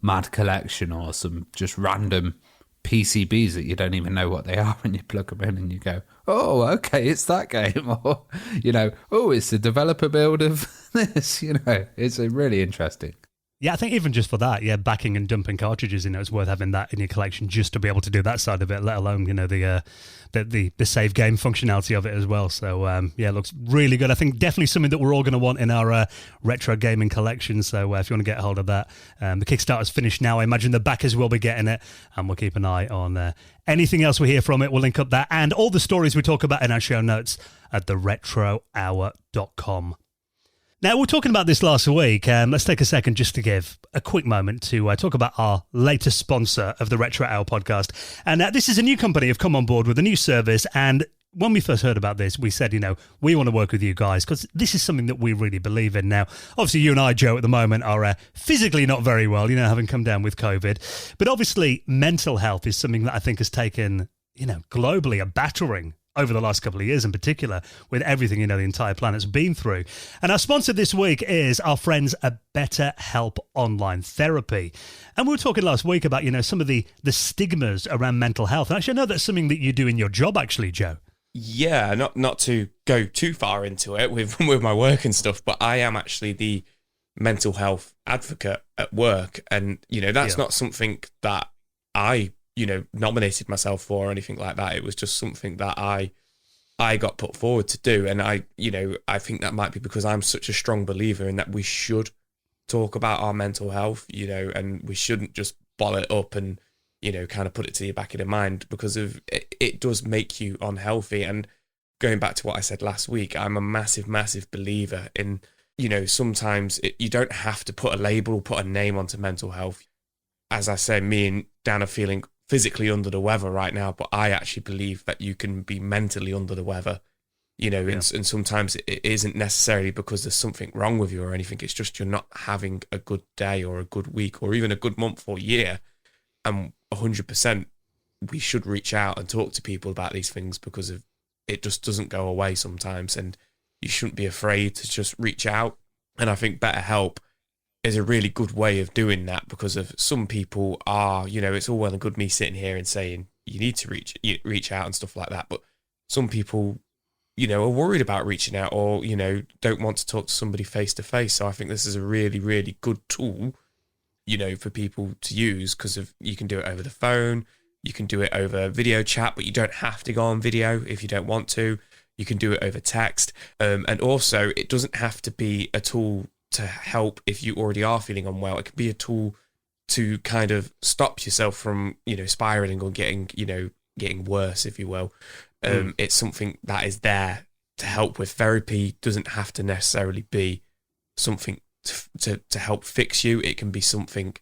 mad collection or some just random PCBs that you don't even know what they are, and you plug them in and you go, oh, okay, it's that game. Or, oh, it's the developer build of this. It's really interesting. Yeah, I think even just for that, backing and dumping cartridges, it's worth having that in your collection just to be able to do that side of it, let alone, the save game functionality of it as well. So, it looks really good. I think definitely something that we're all going to want in our retro gaming collection. So if you want to get a hold of that, the Kickstarter's finished now. I imagine the backers will be getting it, and we'll keep an eye on anything else we hear from it. We'll link up that and all the stories we talk about in our show notes at theretrohour.com. Now, we were talking about this last week. Let's take a second just to give a quick moment to talk about our latest sponsor of the Retro Hour podcast. And this is a new company who've come on board with a new service. And when we first heard about this, we said, we want to work with you guys because this is something that we really believe in. Now, obviously, you and I, Joe, at the moment are physically not very well, having come down with COVID. But obviously, mental health is something that I think has taken, globally a battering over the last couple of years in particular, with everything, the entire planet's been through. And our sponsor this week is our friends at BetterHelp Online Therapy. And we were talking last week about, some of the stigmas around mental health. And actually, I know that's something that you do in your job, actually, Joe. Yeah, not to go too far into it with my work and stuff, but I am actually the mental health advocate at work. And, that's not something that I nominated myself for or anything like that. It was just something that I got put forward to do. And I think that might be because I'm such a strong believer in that we should talk about our mental health, and we shouldn't just bottle it up and, kind of put it to the back of your mind, because of it does make you unhealthy. And going back to what I said last week, I'm a massive, massive believer in, sometimes you don't have to put a label or put a name onto mental health. As I said, me and Dan are feeling physically under the weather right now, but I actually believe that you can be mentally under the weather, and sometimes it isn't necessarily because there's something wrong with you or anything. It's just you're not having a good day or a good week or even a good month or year. And 100%, we should reach out and talk to people about these things because it just doesn't go away sometimes. And you shouldn't be afraid to just reach out. And I think BetterHelp is a really good way of doing that, because of some people are, it's all well and good me sitting here and saying you need to reach out and stuff like that. But some people, are worried about reaching out or, don't want to talk to somebody face to face. So I think this is a really, really good tool, for people to use, because you can do it over the phone. You can do it over video chat, but you don't have to go on video if you don't want to. You can do it over text. And also, it doesn't have to be a tool to help if you already are feeling unwell. It can be a tool to kind of stop yourself from, spiraling or getting worse, if you will. It's something that is there to help with. Therapy doesn't have to necessarily be something to help fix you. It can be something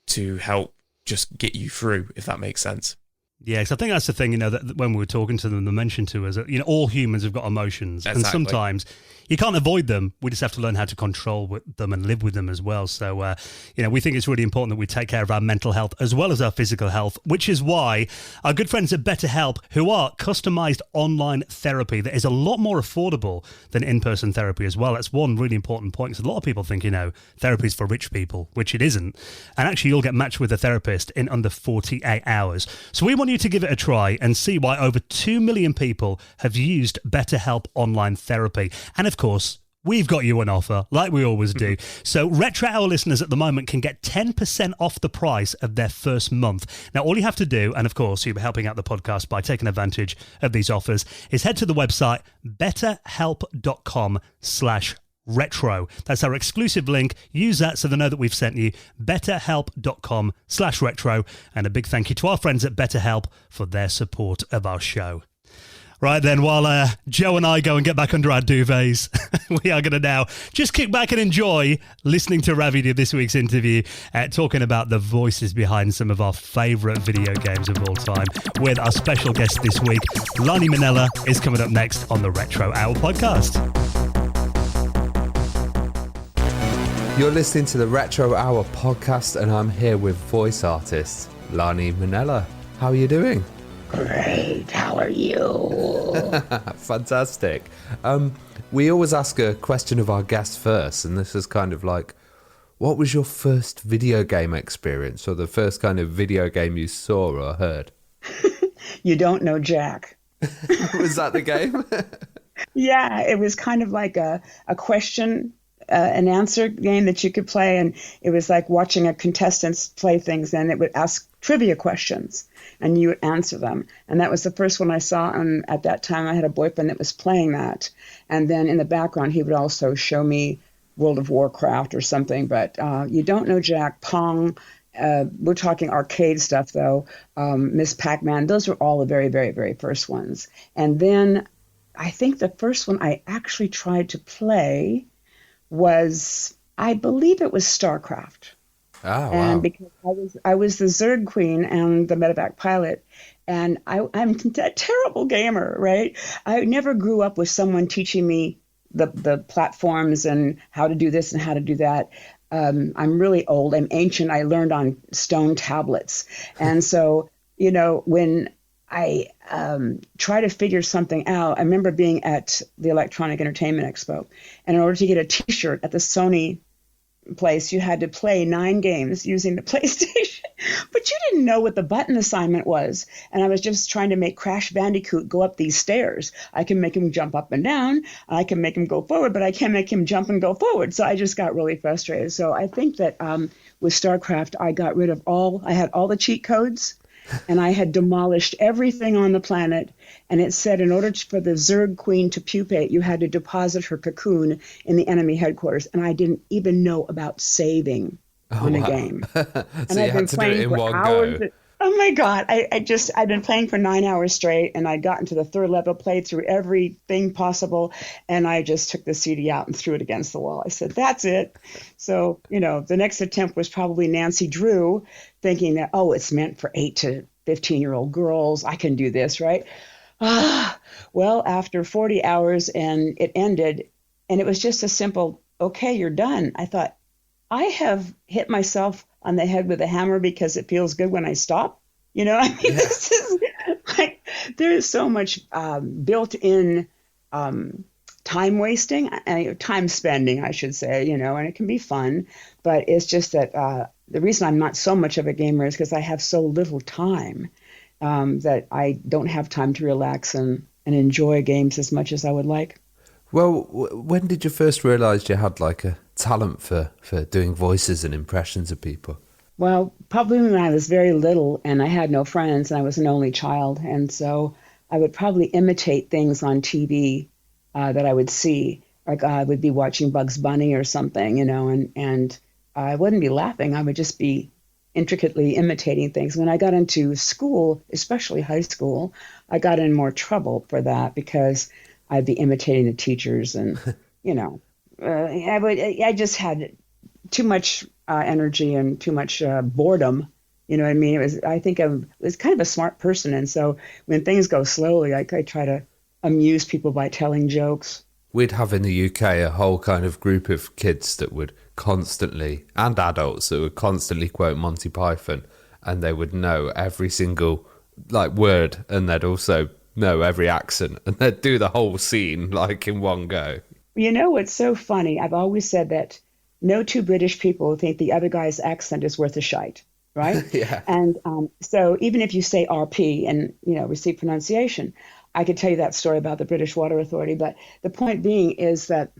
to help just get you through, if that makes sense. Yeah, because I think that's the thing, that when we were talking to them, they mentioned to us that, all humans have got emotions. Exactly. And sometimes you can't avoid them. We just have to learn how to control them and live with them as well. So, we think it's really important that we take care of our mental health as well as our physical health, which is why our good friends at BetterHelp, who are customized online therapy that is a lot more affordable than in-person therapy as well. That's one really important point, because a lot of people think, therapy is for rich people, which it isn't. And actually, you'll get matched with a therapist in under 48 hours. So we want you to give it a try and see why over 2 million people have used BetterHelp online therapy. And of course, we've got you an offer, like we always do. So Retro Hour listeners at the moment can get 10% off the price of their first month. Now, all you have to do, and of course, you'll be helping out the podcast by taking advantage of these offers, is head to the website betterhelp.com/retro. That's our exclusive link. Use that so they know that we've sent you. betterhelp.com/retro. And a big thank you to our friends at BetterHelp for their support of our show. Right then, while Joe and I go and get back under our duvets, we are going to now just kick back and enjoy listening to Ravi do this week's interview, talking about the voices behind some of our favourite video games of all time, with our special guest this week. Lani Minella is coming up next on the Retro Hour podcast. You're listening to the Retro Hour podcast, and I'm here with voice artist Lani Minella. How are you doing? Great, how are you? Fantastic. We always ask a question of our guests first, and this is kind of like, what was your first video game experience, or the first kind of video game you saw or heard? You don't know Jack. Was that the game? Yeah, it was kind of like a question and answer game that you could play, and it was like watching a contestants play things, and it would ask trivia questions and you would answer them. And that was the first one I saw, and at that time I had a boyfriend that was playing that, and then in the background he would also show me World of Warcraft or something. But you don't know Jack, Pong, we're talking arcade stuff though, Miss Pac-Man, those were all the very, very, very first ones. And then I think the first one I actually tried to play was, I believe it was StarCraft. Oh, wow. And because I was the Zerg Queen and the medevac pilot, and I'm a terrible gamer, right? I never grew up with someone teaching me the platforms and how to do this and how to do that. I'm really old. I'm ancient. I learned on stone tablets. And so, when I try to figure something out, I remember being at the Electronic Entertainment Expo, and in order to get a T-shirt at the Sony place, you had to play 9 games using the PlayStation, but you didn't know what the button assignment was. And I was just trying to make Crash Bandicoot go up these stairs. I can make him jump up and down. I can make him go forward, but I can't make him jump and go forward. So I just got really frustrated. So I think that with StarCraft, I got rid of I had all the cheat codes, and I had demolished everything on the planet. And it said in order for the Zerg Queen to pupate, you had to deposit her cocoon in the enemy headquarters. And I didn't even know about saving on a game. So you had to do it in one go. Oh my God. I'd been playing for 9 hours straight, and I'd gotten to the third level, played through everything possible. And I just took the CD out and threw it against the wall. I said, that's it. So, the next attempt was probably Nancy Drew, thinking that, oh, it's meant for 8 to 15-year-old girls. I can do this, right? Well, after 40 hours and it ended, and it was just a simple, okay, you're done. I thought, I have hit myself on the head with a hammer because it feels good when I stop. This is like, there is so much built-in time wasting, time spending, I should say, and it can be fun. But it's just that the reason I'm not so much of a gamer is because I have so little time that I don't have time to relax and enjoy games as much as I would like. Well, when did you first realise you had like a talent for doing voices and impressions of people? Well, probably when I was very little and I had no friends and I was an only child. And so I would probably imitate things on TV that I would see. Like I would be watching Bugs Bunny or something, and I wouldn't be laughing. I would just be intricately imitating things. When I got into school, especially high school, I got in more trouble for that because I'd be imitating the teachers and, I just had too much energy and too much boredom. You know what I mean? I think I was kind of a smart person. And so when things go slowly, I try to amuse people by telling jokes. We'd have in the UK a whole kind of group of kids that would constantly, and adults that would constantly quote Monty Python, and they would know every single word, and they'd also know every accent, and they'd do the whole scene in one go. What's so funny? I've always said that no two British people think the other guy's accent is worth a shite, right? Yeah. And so even if you say RP and, receive pronunciation, I could tell you that story about the British Water Authority. But the point being is that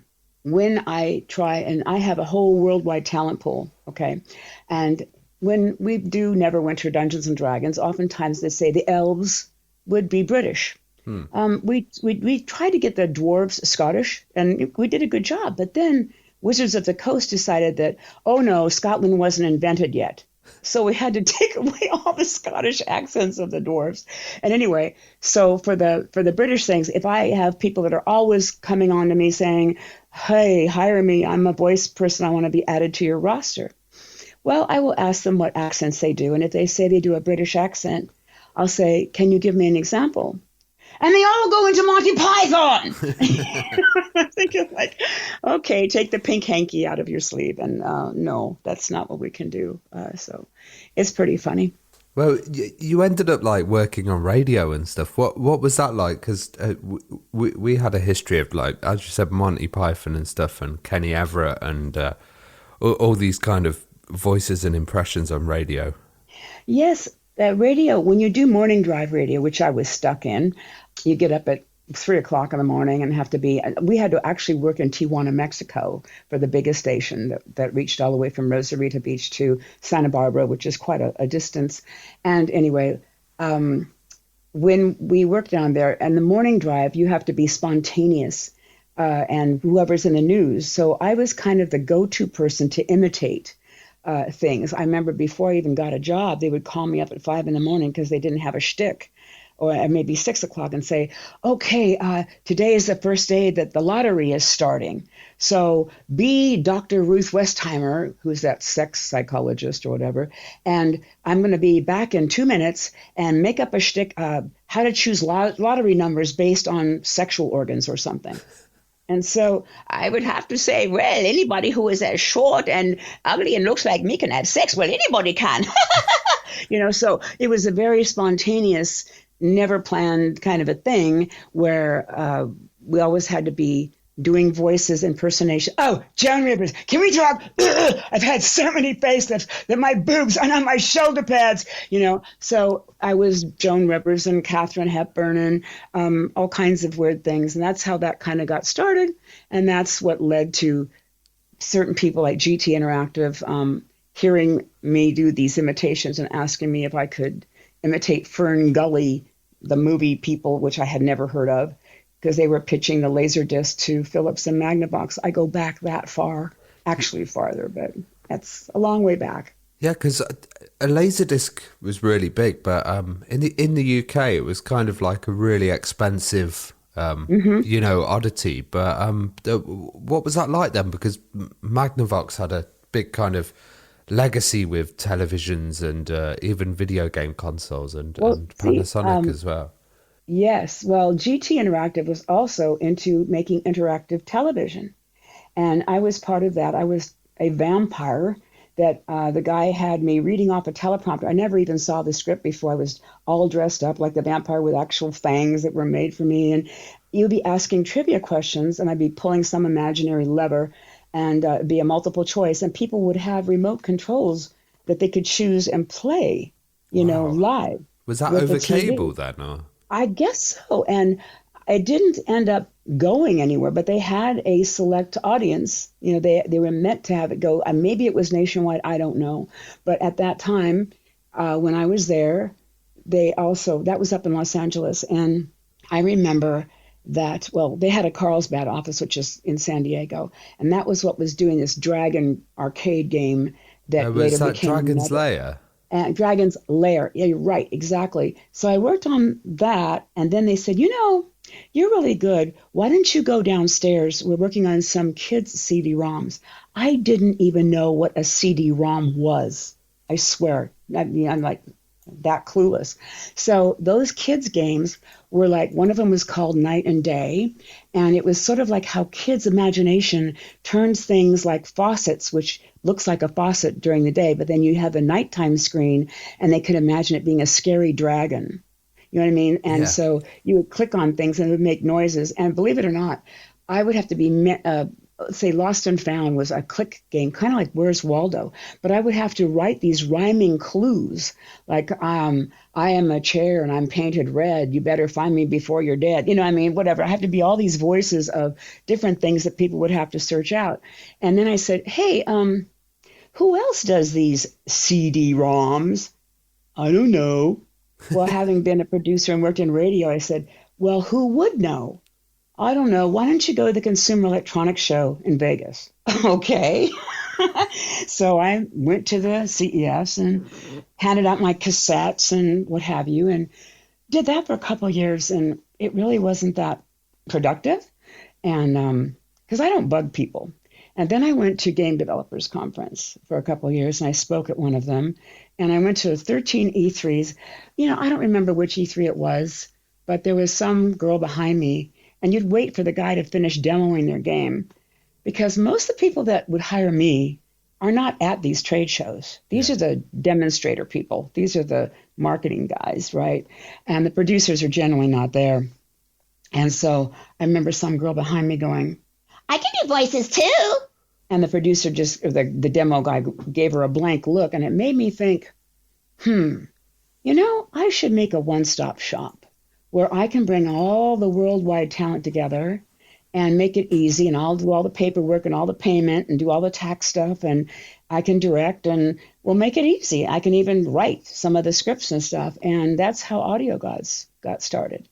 when I try, and I have a whole worldwide talent pool, okay? And when we do Neverwinter Dungeons and Dragons, oftentimes they say the elves would be British. We tried to get the dwarves Scottish, and we did a good job. But then Wizards of the Coast decided that, oh no, Scotland wasn't invented yet. So we had to take away all the Scottish accents of the dwarves. And anyway, so for the British things, if I have people that are always coming on to me saying, hey, hire me, I'm a voice person, I want to be added to your roster. Well, I will ask them what accents they do. And if they say they do a British accent, I'll say, can you give me an example? And they all go into Monty Python. I think it's like, okay, take the pink hanky out of your sleeve. And no, that's not what we can do. So it's pretty funny. Well, you ended up working on radio and stuff. What was that like? Because we had a history of as you said, Monty Python and stuff, and Kenny Everett and all these kind of voices and impressions on radio. Yes. Radio, when you do morning drive radio, which I was stuck in, you get up at 3:00 in the morning and we had to actually work in Tijuana, Mexico for the biggest station that reached all the way from Rosarita Beach to Santa Barbara, which is quite a distance. And anyway, when we worked down there and the morning drive, you have to be spontaneous and whoever's in the news. So I was kind of the go-to person to imitate things. I remember before I even got a job, they would call me up at 5 a.m. because they didn't have a shtick, or maybe 6:00 and say, okay, today is the first day that the lottery is starting. So be Dr. Ruth Westheimer, who's that sex psychologist or whatever, and I'm going to be back in 2 minutes and make up a shtick, how to choose lottery numbers based on sexual organs or something. And so I would have to say, well, anybody who is as short and ugly and looks like me can have sex. Well, anybody can. So it was a very spontaneous, never planned kind of a thing where we always had to be doing voices, impersonation. Oh, Joan Rivers, can we talk? I've had so many facelifts that my boobs are on my shoulder pads, So I was Joan Rivers and Katharine Hepburn and all kinds of weird things. And that's how that kind of got started. And that's what led to certain people like GT Interactive hearing me do these imitations and asking me if I could imitate Fern Gully, the movie people, which I had never heard of, because they were pitching the Laserdisc to Philips and Magnavox. I go back that far, actually farther, but that's a long way back. Yeah, because a Laserdisc was really big, but in the UK it was kind of like a really expensive, oddity. But what was that like then? Because Magnavox had a big kind of legacy with televisions and even video game consoles and Panasonic as well. Yes. Well, GT Interactive was also into making interactive television. And I was part of that. I was a vampire that the guy had me reading off a teleprompter. I never even saw the script before. I was all dressed up like the vampire with actual fangs that were made for me. And you'd be asking trivia questions, and I'd be pulling some imaginary lever, and it'd be a multiple choice. And people would have remote controls that they could choose and play, live. Was that over cable then? Or? I guess so. And it didn't end up going anywhere, but they had a select audience. They were meant to have it go. Maybe it was nationwide. I don't know. But at that time, when I was there, that was up in Los Angeles. And I remember that, they had a Carlsbad office, which is in San Diego. And that was what was doing this Dragon arcade game that later became Dragon's Lair? And Dragon's Lair. Yeah, you're right. Exactly. So I worked on that. And then they said, you're really good. Why don't you go downstairs? We're working on some kids' CD-ROMs. I didn't even know what a CD-ROM was. I swear. I'm like that clueless. So those kids' games were like, one of them was called Night and Day. And it was sort of like how kids' imagination turns things like faucets, which looks like a faucet during the day, but then you have a nighttime screen and they could imagine it being a scary dragon. You know what I mean? And so you would click on things and it would make noises. And believe it or not, I would have to be, say Lost and Found was a click game, kind of like Where's Waldo. But I would have to write these rhyming clues, like I am a chair and I'm painted red. You better find me before you're dead. Whatever. I have to be all these voices of different things that people would have to search out. And then I said, hey, who else does these CD-ROMs? I don't know. Well, having been a producer and worked in radio, I said, well, who would know? I don't know. Why don't you go to the Consumer Electronics Show in Vegas? Okay. So I went to the CES and handed out my cassettes and what have you, and did that for a couple of years. And it really wasn't that productive. And because I don't bug people. And then I went to Game Developers Conference for a couple of years, and I spoke at one of them. And I went to 13 E3s. I don't remember which E3 it was, but there was some girl behind me, and you'd wait for the guy to finish demoing their game. Because most of the people that would hire me are not at these trade shows. These are the demonstrator people. These are the marketing guys, right? And the producers are generally not there. And so I remember some girl behind me going, I can do voices too. And the producer the demo guy gave her a blank look, and it made me think, I should make a one-stop shop where I can bring all the worldwide talent together and make it easy, and I'll do all the paperwork and all the payment and do all the tax stuff, and I can direct, and we'll make it easy. I can even write some of the scripts and stuff. And that's how Audio Gods got started.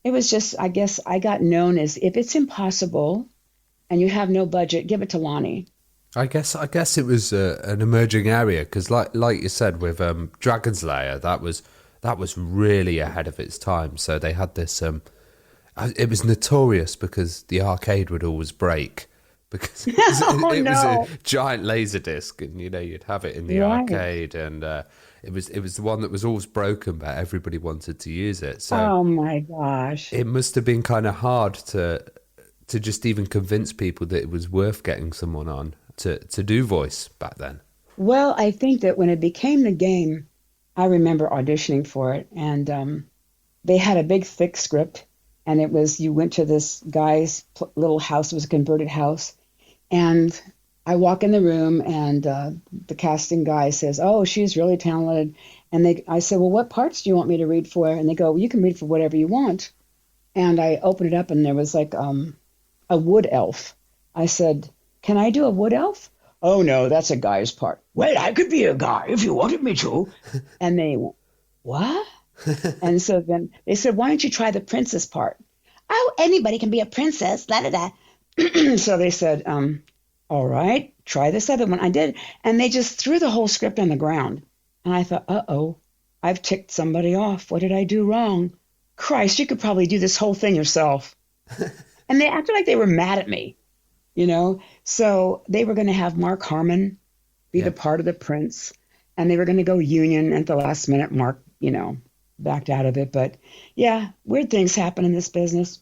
It was just, I guess I got known as, if it's impossible and you have no budget, give it to Lani. I guess it was an emerging area because, like you said, with Dragon's Lair, that was really ahead of its time. So they had this. It was notorious because the arcade would always break because it was a giant laser disc, and you'd have it in the arcade, and it was the one that was always broken, but everybody wanted to use it. So oh my gosh, it must have been kind of hard to just even convince people that it was worth getting someone on to do voice back then. Well, I think that when it became the game, I remember auditioning for it, and they had a big thick script, and it was, you went to this guy's little house. It was a converted house, and I walk in the room, and the casting guy says, "Oh, she's really talented." And I said, "Well, what parts do you want me to read for?" And they go, "Well, you can read for whatever you want." And I opened it up, and there was like a wood elf. I said, "Can I do a wood elf?" "Oh, no, that's a guy's part." "Well, I could be a guy if you wanted me to." And they went, "What?" And so then they said, "Why don't you try the princess part?" "Oh, anybody can be a princess, da-da-da." So they said, "All right, try this other one. I did. And they just threw the whole script on the ground. And I thought, uh-oh, I've ticked somebody off. What did I do wrong? Christ, you could probably do this whole thing yourself. And they acted like they were mad at me, you know? So they were going to have Mark Harmon be the part of the prince. And they were going to go union at the last minute. Mark, you know, backed out of it. But yeah, weird things happen in this business.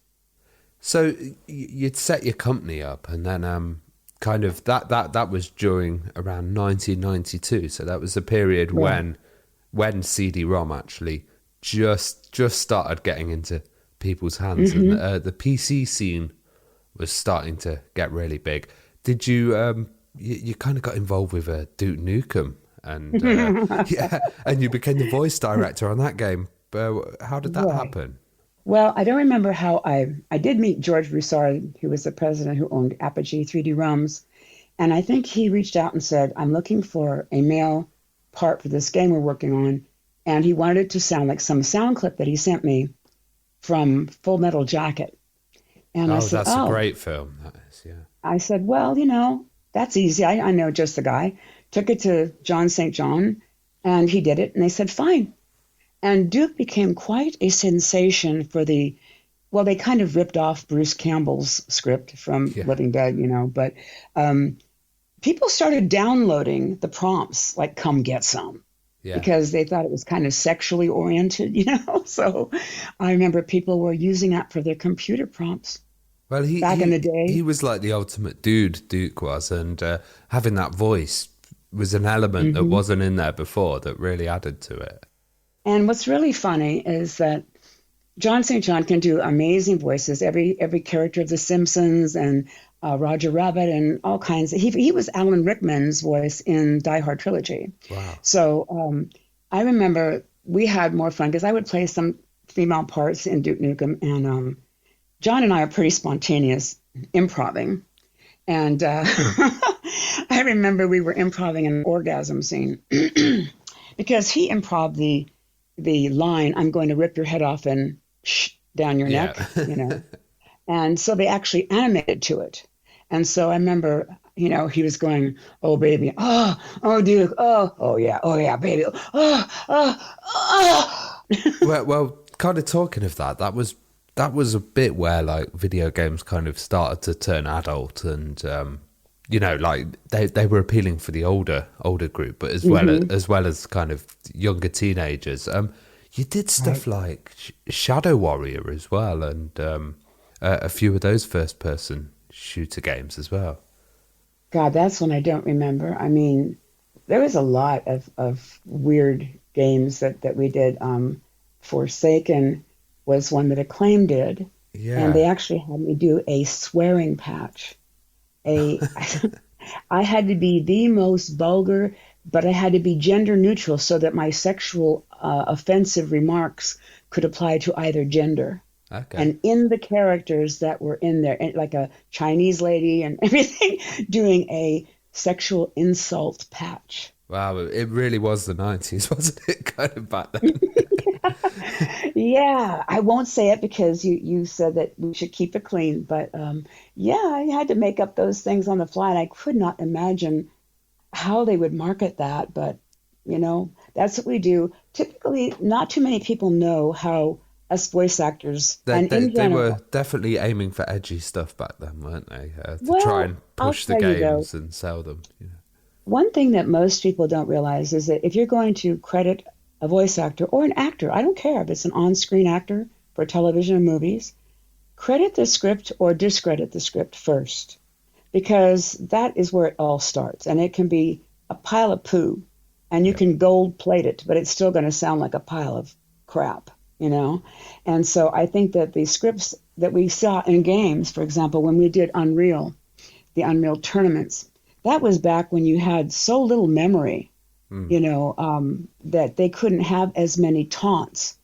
So you'd set your company up, and then kind of that was during around 1992. So that was the period when CD-ROM actually just started getting into people's hands, and the PC scene was starting to get really big. Did you you kind of got involved with Duke Nukem, and and you became the voice director on that game. How did that happen? Well, I don't remember how I did meet George Broussard, who was the president who owned Apogee 3D ROMs. And I think he reached out and said, I'm looking for a male part for this game we're working on. And he wanted it to sound like some sound clip that he sent me from Full Metal Jacket. And I said, that's a great film. That is, yeah. I said, well, you know, that's easy. I know just the guy. Took it to John St. John, and he did it. And they said, fine. And Duke became quite a sensation for they kind of ripped off Bruce Campbell's script from Living Dead, you know, but people started downloading the prompts, like "Come Get Some," because they thought it was kind of sexually oriented, you know. So I remember people were using that for their computer prompts. Well, back in the day, he was like the ultimate dude, Duke was, and having that voice was an element that wasn't in there before that really added to it. And what's really funny is that John St. John can do amazing voices. Every character of The Simpsons and Roger Rabbit and all kinds. He was Alan Rickman's voice in Die Hard trilogy. Wow. So I remember we had more fun because I would play some female parts in Duke Nukem, and John and I are pretty spontaneous improving. And I remember we were improving an orgasm scene because he improved the line, I'm going to rip your head off and down your neck, you know. And so they actually animated to it. And so I remember, you know, he was going, oh, baby, oh, Duke, oh, yeah, baby, oh. Well, kind of talking of that was a bit where, like, video games kind of started to turn adult, and, you know, like, they were appealing for the older group, but as well as kind of younger teenagers. You did stuff like Shadow Warrior as well, and a few of those first-person shooter games as well. God, that's one I don't remember. I mean, there was a lot of weird games that we did. Forsaken was one that Acclaim did, and they actually had me do a swearing patch. I had to be the most vulgar, but I had to be gender neutral so that my sexual offensive remarks could apply to either gender. Okay. And in the characters that were in there, like a Chinese lady and everything, doing a sexual insult patch. Wow, it really was the 90s, wasn't it? Kind of back then. Yeah, I won't say it because you said that we should keep it clean. But I had to make up those things on the fly. And I could not imagine how they would market that. But, you know, that's what we do. Typically, not too many people know how us voice actors, they were definitely aiming for edgy stuff back then, weren't they? To try and push the games and sell them. You know. One thing that most people don't realize is that if you're going to credit a voice actor or an actor, I don't care if it's an on-screen actor for television or movies, credit the script or discredit the script first, because that is where it all starts. And it can be a pile of poo, and you can gold plate it, but it's still going to sound like a pile of crap, you know? And so I think that the scripts that we saw in games, for example, when we did Unreal, the Unreal tournaments, that was back when you had so little memory, you know, that they couldn't have as many taunts.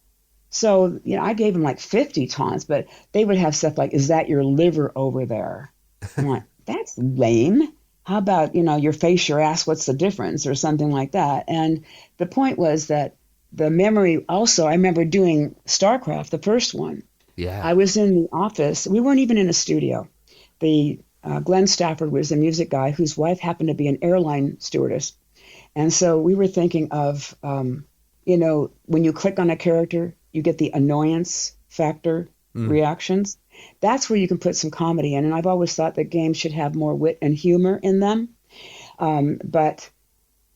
So, you know, I gave them like 50 taunts, but they would have stuff like, is that your liver over there? I'm like, that's lame. How about, you know, your face, your ass, what's the difference, or something like that. And the point was that the memory also, I remember doing StarCraft, the first one. Yeah. I was in the office. We weren't even in a studio. The Glenn Stafford was the music guy whose wife happened to be an airline stewardess. And so we were thinking of, when you click on a character, you get the annoyance factor reactions. That's where you can put some comedy in. And I've always thought that games should have more wit and humor in them. But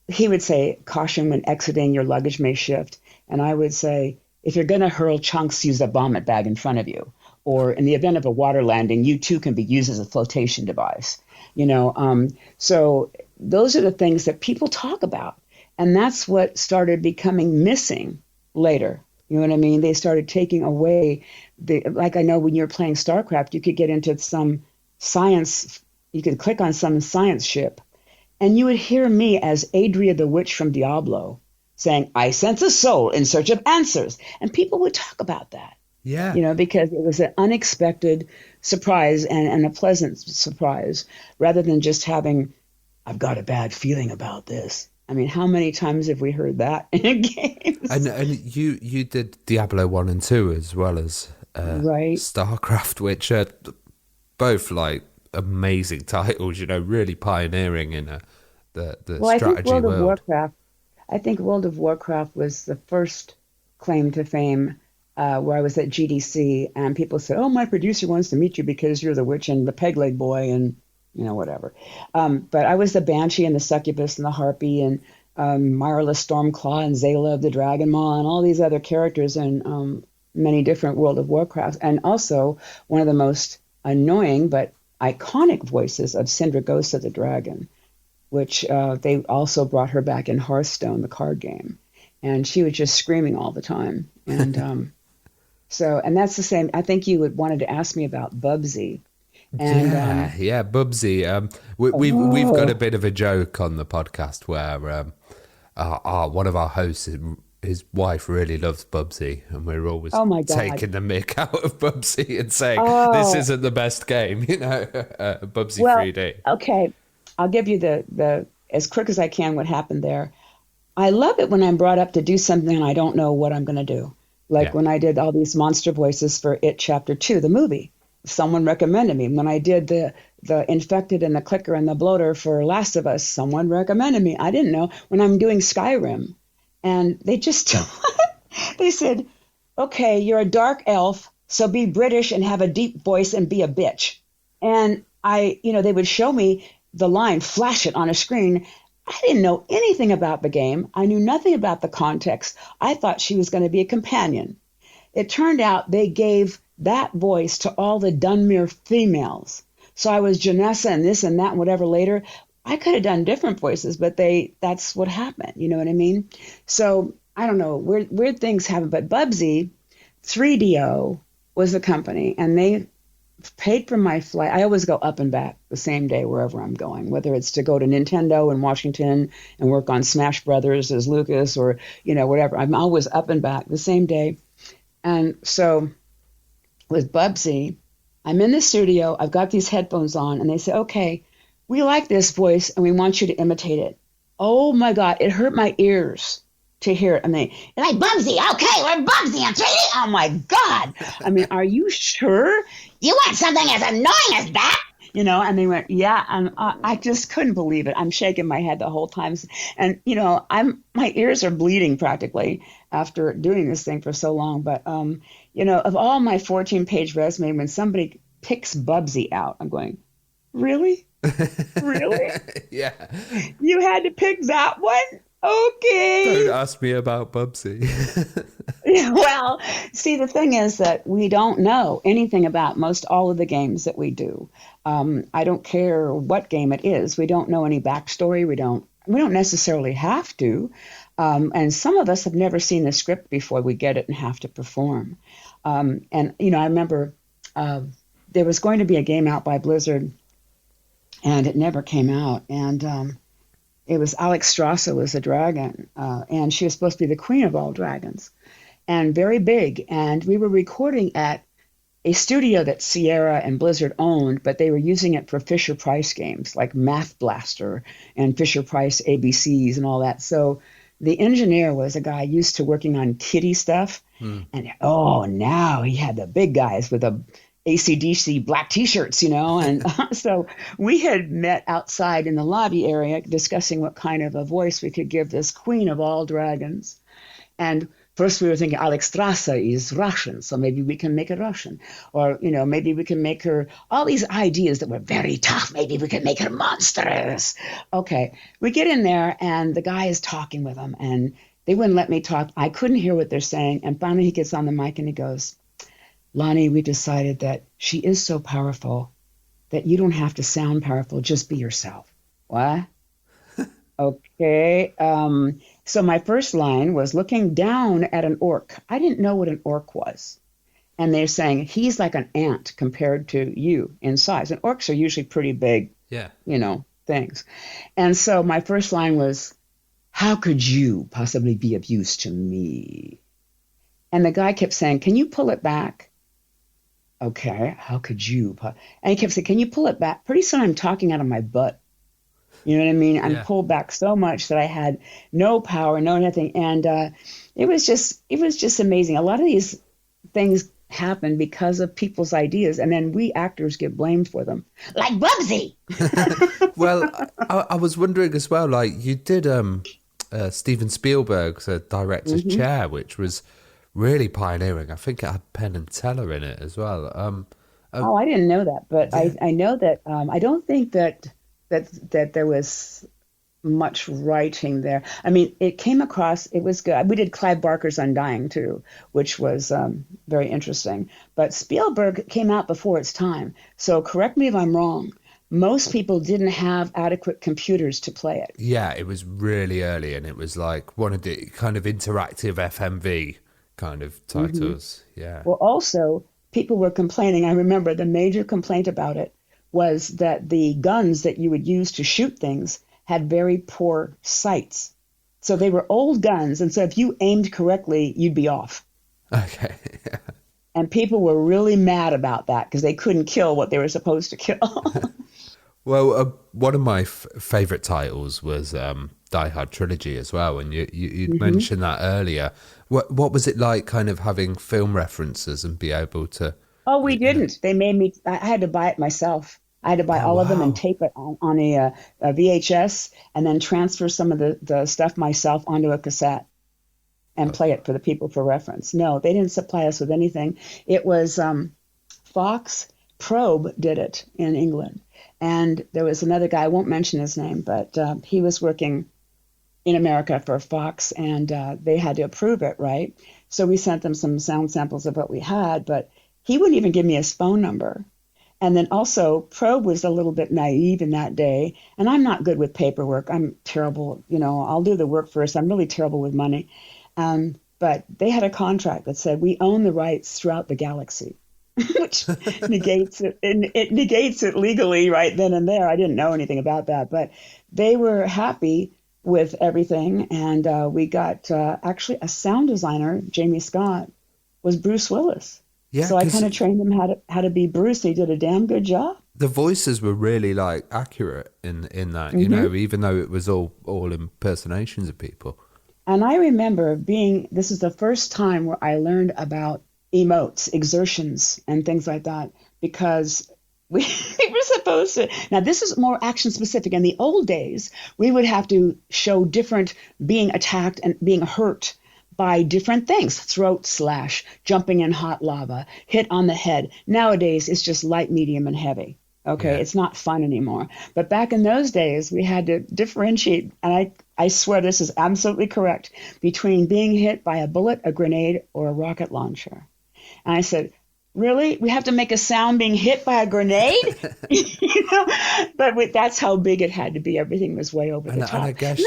he would say, caution when exiting, your luggage may shift. And I would say, if you're going to hurl chunks, use a vomit bag in front of you. Or in the event of a water landing, you too can be used as a flotation device. So those are the things that people talk about. And that's what started becoming missing later. You know what I mean? They started taking away like I know when you're playing StarCraft, you could get into some science, you could click on some science ship, and you would hear me as Adria the Witch from Diablo saying, I sense a soul in search of answers. And people would talk about that. Yeah. Because it was an unexpected surprise and a pleasant surprise rather than just having, I've got a bad feeling about this. I mean, how many times have we heard that in games? And you did Diablo 1 and 2 as well as right. StarCraft, which are both like amazing titles, really pioneering in the strategy world. I think World of Warcraft was the first claim to fame where I was at GDC and people said, oh, my producer wants to meet you because you're the witch and the peg leg boy and whatever. But I was the Banshee and the Succubus and the Harpy and Mireless Stormclaw and Zayla of the Dragon Maw and all these other characters in many different World of Warcraft. And also one of the most annoying but iconic voices of Syndra Ghost of the Dragon, which they also brought her back in Hearthstone, the card game. And she was just screaming all the time. And and that's the same. I think you wanted to ask me about Bubsy. And, Bubsy. We've got a bit of a joke on the podcast where one of our hosts, his wife really loves Bubsy, and we're always taking the mick out of Bubsy and saying, this isn't the best game, Bubsy 3D. Okay, I'll give you the as quick as I can what happened there. I love it when I'm brought up to do something and I don't know what I'm going to do. Like when I did all these monster voices for It Chapter 2, the movie. Someone recommended me. When I did the infected and the clicker and the bloater for Last of Us, someone recommended me. I didn't know. When I'm doing Skyrim, and they just they said, okay, you're a dark elf, so be British and have a deep voice and be a bitch. And they would show me the line, flash it on a screen. I didn't know anything about the game. I knew nothing about the context. I thought she was going to be a companion. It turned out they gave that voice to all the Dunmere females. So I was Janessa and this and that and whatever later. I could have done different voices, but that's what happened. You know what I mean? So I don't know, weird things happen. But Bubsy, 3DO was the company, and they paid for my flight. I always go up and back the same day wherever I'm going, whether it's to go to Nintendo in Washington and work on Smash Brothers as Lucas or, whatever. I'm always up and back the same day. And so with Bubsy, I'm in the studio, I've got these headphones on, and they say, okay, we like this voice and we want you to imitate it. Oh my God, it hurt my ears to hear it. And you're like, Bubsy, okay, we're Bubsy on 3D. Oh my God. I mean, are you sure? You want something as annoying as that? And they went, yeah. And I just couldn't believe it. I'm shaking my head the whole time. And, my ears are bleeding practically after doing this thing for so long. But, of all my 14-page resume, when somebody picks Bubsy out, I'm going, really? Really? Yeah. You had to pick that one? Okay. Don't ask me about Bubsy. Well, see, the thing is that we don't know anything about most all of the games that we do. I don't care what game it is. We don't know any backstory. We don't necessarily have to. And some of us have never seen the script before we get it and have to perform. I remember there was going to be a game out by Blizzard, and it never came out. And it was Alex Strasser was a dragon, and she was supposed to be the queen of all dragons, and very big. And we were recording at a studio that Sierra and Blizzard owned, but they were using it for Fisher-Price games like Math Blaster and Fisher-Price ABCs and all that. So the engineer was a guy used to working on kiddie stuff, and now he had the big guys with a AC/DC black T-shirts, and so we had met outside in the lobby area discussing what kind of a voice we could give this queen of all dragons. And first we were thinking Alexstrasza is Russian, so maybe we can make her Russian. Or, maybe we can make her, all these ideas that were very tough. Maybe we can make her monstrous. Okay, we get in there and the guy is talking with them and they wouldn't let me talk. I couldn't hear what they're saying. And finally he gets on the mic and he goes, Lani, we decided that she is so powerful that you don't have to sound powerful. Just be yourself. What? Okay. So my first line was looking down at an orc. I didn't know what an orc was. And they're saying he's like an ant compared to you in size. And orcs are usually pretty big, things. And so my first line was, how could you possibly be of use to me? And the guy kept saying, can you pull it back? Okay, how could you? And he kept saying, can you pull it back? Pretty soon I'm talking out of my butt. You know what I mean? I'm pulled back so much that I had no power, no nothing. And it was just amazing. A lot of these things happen because of people's ideas. And then we actors get blamed for them. Like Bubsy! Well, I was wondering as well, like you did Steven Spielberg's director's chair, which was really pioneering. I think it had Penn and Teller in it as well. I didn't know that, but I know that I don't think that there was much writing there. I mean, it came across, it was good. We did Clive Barker's Undying too, which was very interesting. But Spielberg came out before its time. So correct me if I'm wrong. Most people didn't have adequate computers to play it. Yeah, it was really early, and it was like one of the kind of interactive FMV kind of titles. Yeah. Well, also, people were complaining. I remember the major complaint about it was that the guns that you would use to shoot things had very poor sights. So they were old guns, and so if you aimed correctly, you'd be off. Okay. And people were really mad about that because they couldn't kill what they were supposed to kill. Well, one of my favourite titles was Die Hard Trilogy as well, and you mentioned that earlier. What was it like kind of having film references and be able to... Oh, we didn't. They made me... I had to buy it myself. I had to buy all of them and tape it on a VHS and then transfer some of the stuff myself onto a cassette and play it for the people for reference. No, they didn't supply us with anything. It was Fox Probe did it in England. And there was another guy, I won't mention his name, but he was working in America for Fox, and they had to approve it, right? So we sent them some sound samples of what we had, but he wouldn't even give me his phone number. And then also, Probe was a little bit naive in that day, and I'm not good with paperwork. I'm terrible, I'll do the work first. I'm really terrible with money. But they had a contract that said, we own the rights throughout the galaxy. Which negates it. It negates it legally right then and there. I didn't know anything about that, but they were happy with everything. And we got actually a sound designer, Jamie Scott, was Bruce Willis. Yeah, so I kind of trained him how to be Bruce. He did a damn good job. The voices were really like accurate in that, even though it was all impersonations of people. And I remember this is the first time where I learned about emotes, exertions, and things like that, because we were supposed to. Now, this is more action specific. In the old days, we would have to show different being attacked and being hurt by different things: throat slash, jumping in hot lava, hit on the head. Nowadays, it's just light, medium, and heavy. Okay, It's not fun anymore. But back in those days, we had to differentiate, and I swear this is absolutely correct, between being hit by a bullet, a grenade, or a rocket launcher. And I said, really? We have to make a sound being hit by a grenade? But that's how big it had to be. Everything was way over the top. And I guess...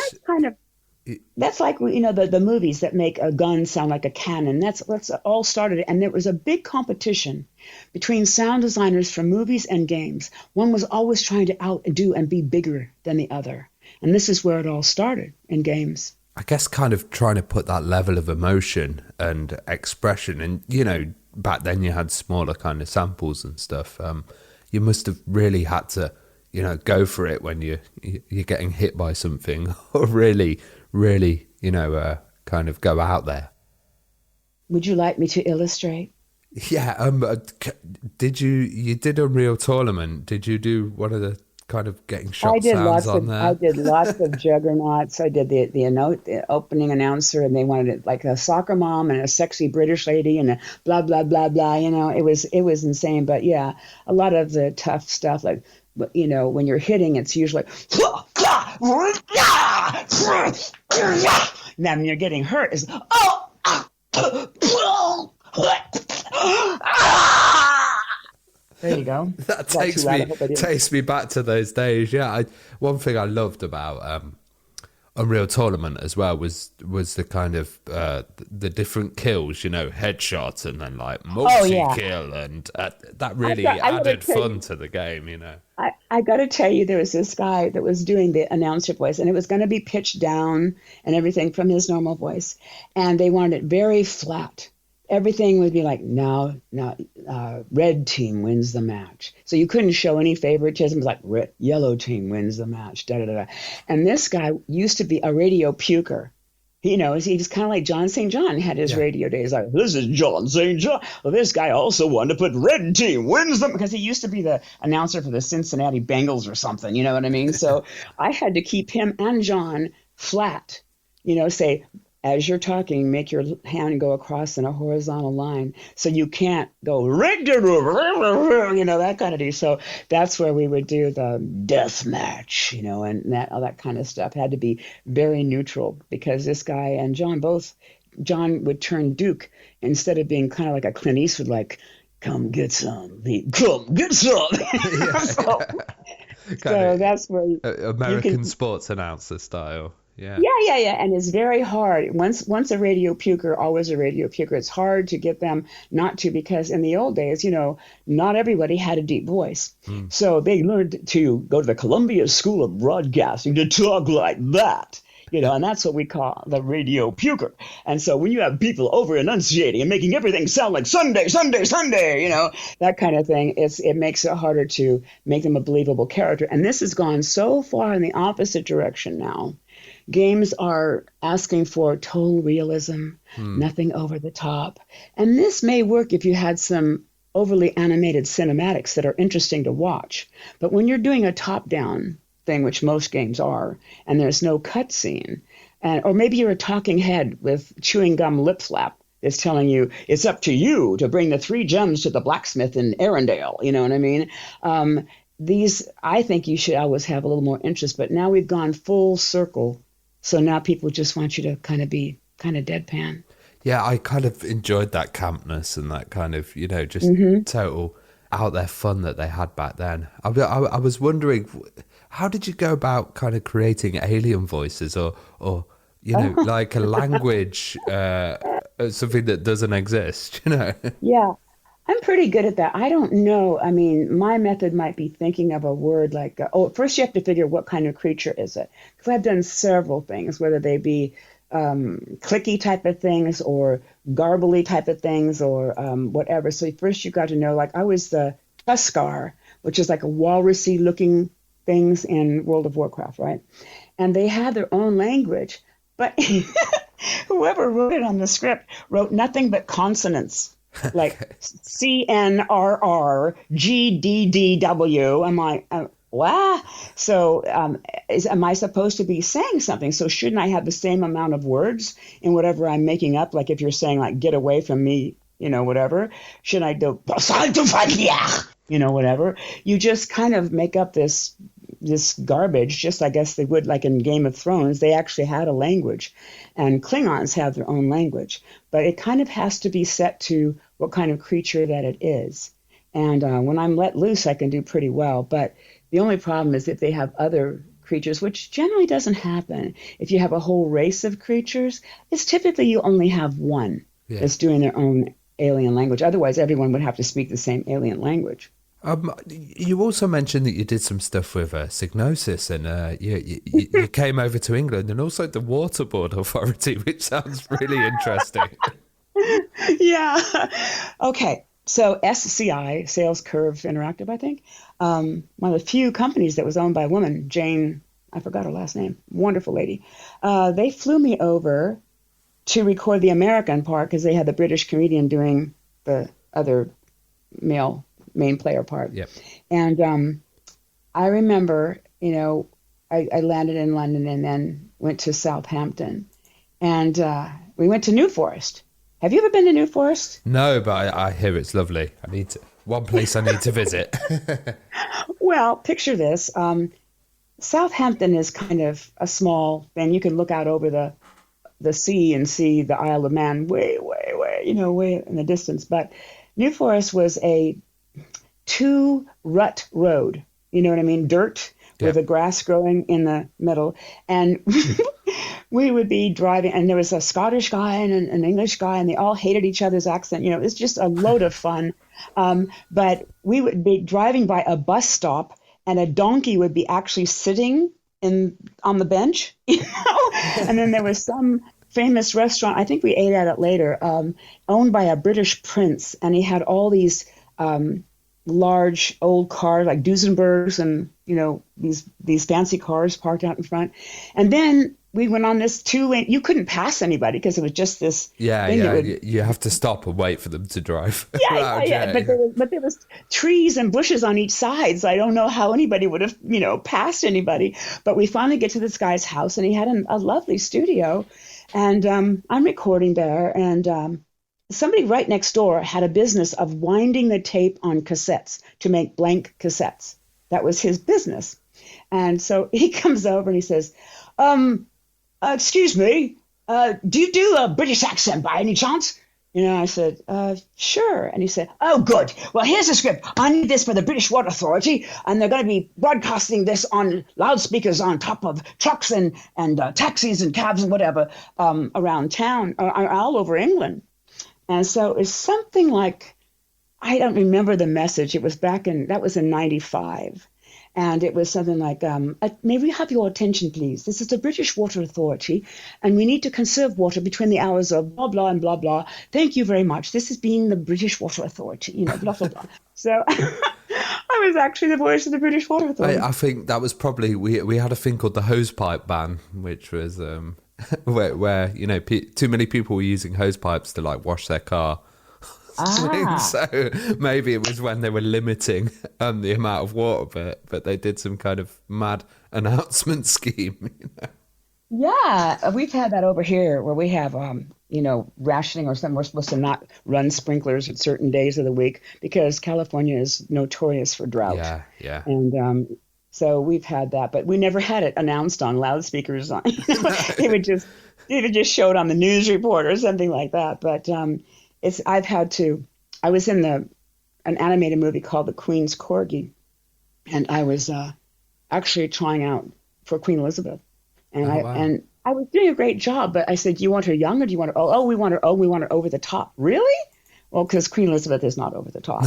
That's like, the movies that make a gun sound like a cannon. That's all started. And there was a big competition between sound designers for movies and games. One was always trying to outdo and be bigger than the other. And this is where it all started in games. I guess kind of trying to put that level of emotion and expression. And, back then you had smaller kind of samples and stuff. You must have really had to, go for it when you're getting hit by something, or really, kind of go out there. Would you like me to illustrate? Yeah. You did Unreal Tournament? Did you do one of the kind of getting shot sounds on there? I did lots of juggernauts. I did the opening announcer, and they wanted it like a soccer mom and a sexy British lady and a blah blah blah blah. It was insane. But yeah, a lot of the tough stuff, like when you're hitting, it's usually now when you're getting hurt is there you go. That takes me back to those days. Yeah, one thing I loved about Unreal Tournament as well was the kind of the different kills, headshots and then like multi-kill, and that really added fun to the game. I got to tell you, there was this guy that was doing the announcer voice, and it was going to be pitched down and everything from his normal voice, and they wanted it very flat. Everything would be like, now, red team wins the match. So you couldn't show any favoritism. It was like, yellow team wins the match, da-da-da-da. And this guy used to be a radio puker. He was kind of like John St. John had his radio days. Like, this is John St. John. Well, this guy also wanted to put red team wins them, because he used to be the announcer for the Cincinnati Bengals or something. You know what I mean? So I had to keep him and John flat, say, as you're talking, make your hand go across in a horizontal line, so you can't go, that kind of deal. So that's where we would do the death match, and all that kind of stuff had to be very neutral, because this guy and John would turn Duke, instead of being kind of like a Clint Eastwood, like, come get some, come get some. so that's where American sports announcer style. Yeah. And it's very hard. Once a radio puker, always a radio puker. It's hard to get them not to, because in the old days, not everybody had a deep voice. So they learned to go to the Columbia School of Broadcasting to talk like that. And that's what we call the radio puker. And so when you have people over enunciating and making everything sound like Sunday, Sunday, Sunday, that kind of thing, it makes it harder to make them a believable character. And this has gone so far in the opposite direction now. Games are asking for total realism, nothing over the top. And this may work if you had some overly animated cinematics that are interesting to watch. But when you're doing a top-down thing, which most games are, and there's no cutscene, or maybe you're a talking head with chewing gum lip flap that's telling you, it's up to you to bring the 3 gems to the blacksmith in Arendelle, you know what I mean? These, I think you should always have a little more interest, but now we've gone full circle. So now people just want you to kind of be kind of deadpan. Yeah, I kind of enjoyed that campness and that kind of, just total out there fun that they had back then. I was wondering, how did you go about kind of creating alien voices or like a language, something that doesn't exist, Yeah. I'm pretty good at that. I don't know. I mean, my method might be thinking of a word like, first you have to figure what kind of creature is it. Because I've done several things, whether they be clicky type of things or garbly type of things or whatever. So first you got to know, like I was the Tuskar, which is like a walrusy looking things in World of Warcraft, right? And they had their own language, but whoever wrote it on the script wrote nothing but consonants. Like CNRRGDDW. I'm like, what? So am I supposed to be saying something? So shouldn't I have the same amount of words in whatever I'm making up? Like if you're saying like, get away from me, whatever. Should I do, whatever? You just kind of make up this garbage, just I guess they would, like in Game of Thrones. They actually had a language, and Klingons have their own language, but it kind of has to be set to what kind of creature that it is. And when I'm let loose, I can do pretty well. But the only problem is if they have other creatures, which generally doesn't happen. If you have a whole race of creatures, it's typically you only have one that's doing their own alien language. Otherwise, everyone would have to speak the same alien language. You also mentioned that you did some stuff with Psygnosis, and you came over to England, and also the Waterboard Authority, which sounds really interesting. Yeah. Okay. So SCI, Sales Curve Interactive, I think, one of the few companies that was owned by a woman, Jane, I forgot her last name, wonderful lady. They flew me over to record the American part because they had the British comedian doing the other male main player part. Yep. And I remember, I landed in London and then went to Southampton, and we went to New Forest. Have you ever been to New Forest? No, but I hear it's lovely. One place I need to visit. Well, picture this. Southampton is kind of a small thing. You can look out over the sea and see the Isle of Man way, way in the distance. But New Forest was a 2-rut road. You know what I mean? Dirt with the grass growing in the middle. And we would be driving, and there was a Scottish guy and an English guy, and they all hated each other's accent. It was just a load of fun. But we would be driving by a bus stop, and a donkey would be actually sitting on the bench, And then there was some famous restaurant, I think we ate at it later, owned by a British prince, and he had all these large old cars like Duesenbergs and these fancy cars parked out in front. And then we went on this 2-lane. You couldn't pass anybody because it was just this thing you have to stop and wait for them to drive. Yeah. But there was trees and bushes on each side, so I don't know how anybody would have passed anybody. But we finally get to this guy's house, and he had a lovely studio, and I'm recording there, and somebody right next door had a business of winding the tape on cassettes to make blank cassettes. That was his business. And so he comes over and he says, excuse me, do you do a British accent by any chance? I said, sure. And he said, oh, good. Well, here's the script. I need this for the British Water Authority, and they're going to be broadcasting this on loudspeakers on top of trucks and taxis and cabs and whatever around town, all over England. And so it's something like, I don't remember the message. It was that was in 95. And it was something like, may we have your attention, please? This is the British Water Authority, and we need to conserve water between the hours of blah, blah, and blah, blah. Thank you very much. This is being the British Water Authority, blah, blah, blah. So I was actually the voice of the British Water Authority. I think that was probably, we had a thing called the hosepipe ban, which was where too many people were using hosepipes to wash their car. So maybe it was when they were limiting the amount of water, but they did some kind of mad announcement scheme. Yeah, we've had that over here where we have rationing or something. We're supposed to not run sprinklers at certain days of the week because California is notorious for drought. Yeah. And so we've had that, but we never had it announced on loudspeakers. It would just show it on the news report or something like that. But I was in an animated movie called The Queen's Corgi, and I was actually trying out for Queen Elizabeth. And and I was doing a great job, but I said, do you want her young or do you want her, we want her over the top. Really? Well, because Queen Elizabeth is not over the top.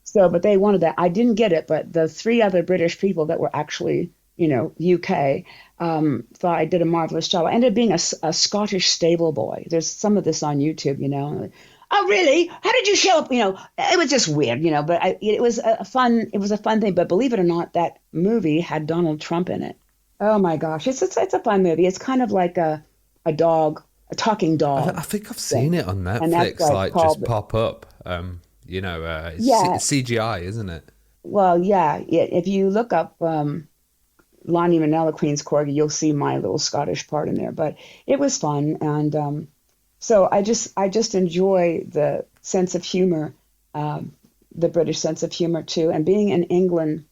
So, but they wanted that. I didn't get it, but the 3 other British people that were actually, UK, thought I did a marvelous job. I ended up being a Scottish stable boy. There's some of this on YouTube, Oh, really? How did you show up? It was just weird, but it was a fun thing. But believe it or not, that movie had Donald Trump in it. Oh my gosh. It's a fun movie. It's kind of like a talking dog. I think I've seen it on Netflix, just pop up. It's CGI, isn't it? Well, yeah. If you look up Lani Minella, Queen's Corgi, you'll see my little Scottish part in there. But it was fun, and so I just enjoy the sense of humor, the British sense of humor too. And being in England,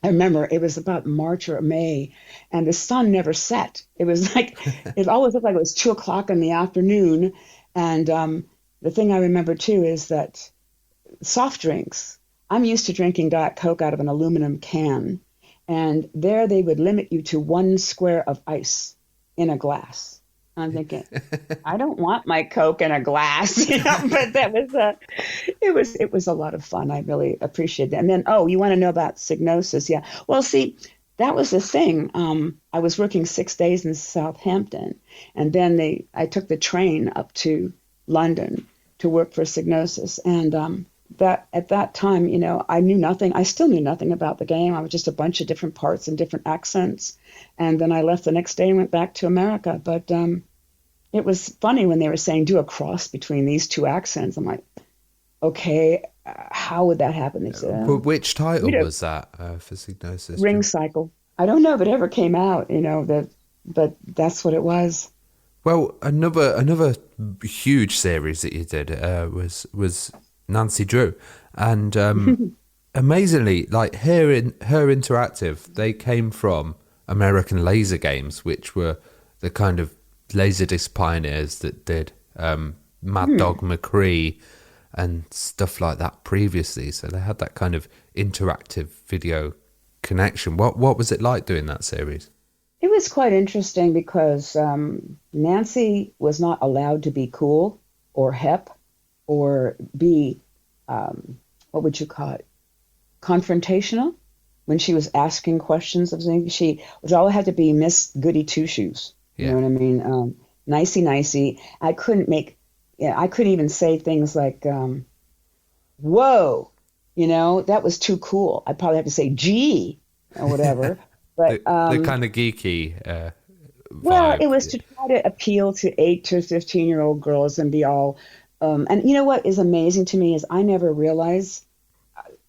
I remember it was about March or May, and the sun never set. It was like it always looked like it was 2:00 in the afternoon. And the thing I remember too is that soft drinks. I'm used to drinking Diet Coke out of an aluminum can, and there they would limit you to 1 square of ice in a glass. I'm thinking, I don't want my Coke in a glass, but that was it was a lot of fun. I really appreciate that. And then, you want to know about Psygnosis? Yeah. Well, see, that was the thing. I was working 6 days in Southampton, and then I took the train up to London to work for Psygnosis. And that at that time, I knew nothing. I still knew nothing about the game. I was just a bunch of different parts and different accents. And then I left the next day and went back to America. But it was funny when they were saying, do a cross between these 2 accents. I'm like, okay, how would that happen? They said, But which title Rita, was that for Psygnosis? Ring Cycle. I don't know if it ever came out, but that's what it was. Well, another huge series that you did was Nancy Drew, and amazingly, like her interactive, they came from American Laser Games, which were the kind of Laserdisc pioneers that did Mad Dog McCree and stuff like that previously. So they had that kind of interactive video connection. What was it like doing that series? It was quite interesting because Nancy was not allowed to be cool or hip or be, what would you call it, confrontational when she was asking questions of things. She was always had to be Miss Goody Two Shoes. You know what I mean? Nicey. I couldn't even say things like, whoa, that was too cool. I'd probably have to say, gee, or whatever. But the kind of geeky well, vibe. it was to try to appeal to 8 to 15-year-old girls and be all, and you know what is amazing to me is I never realized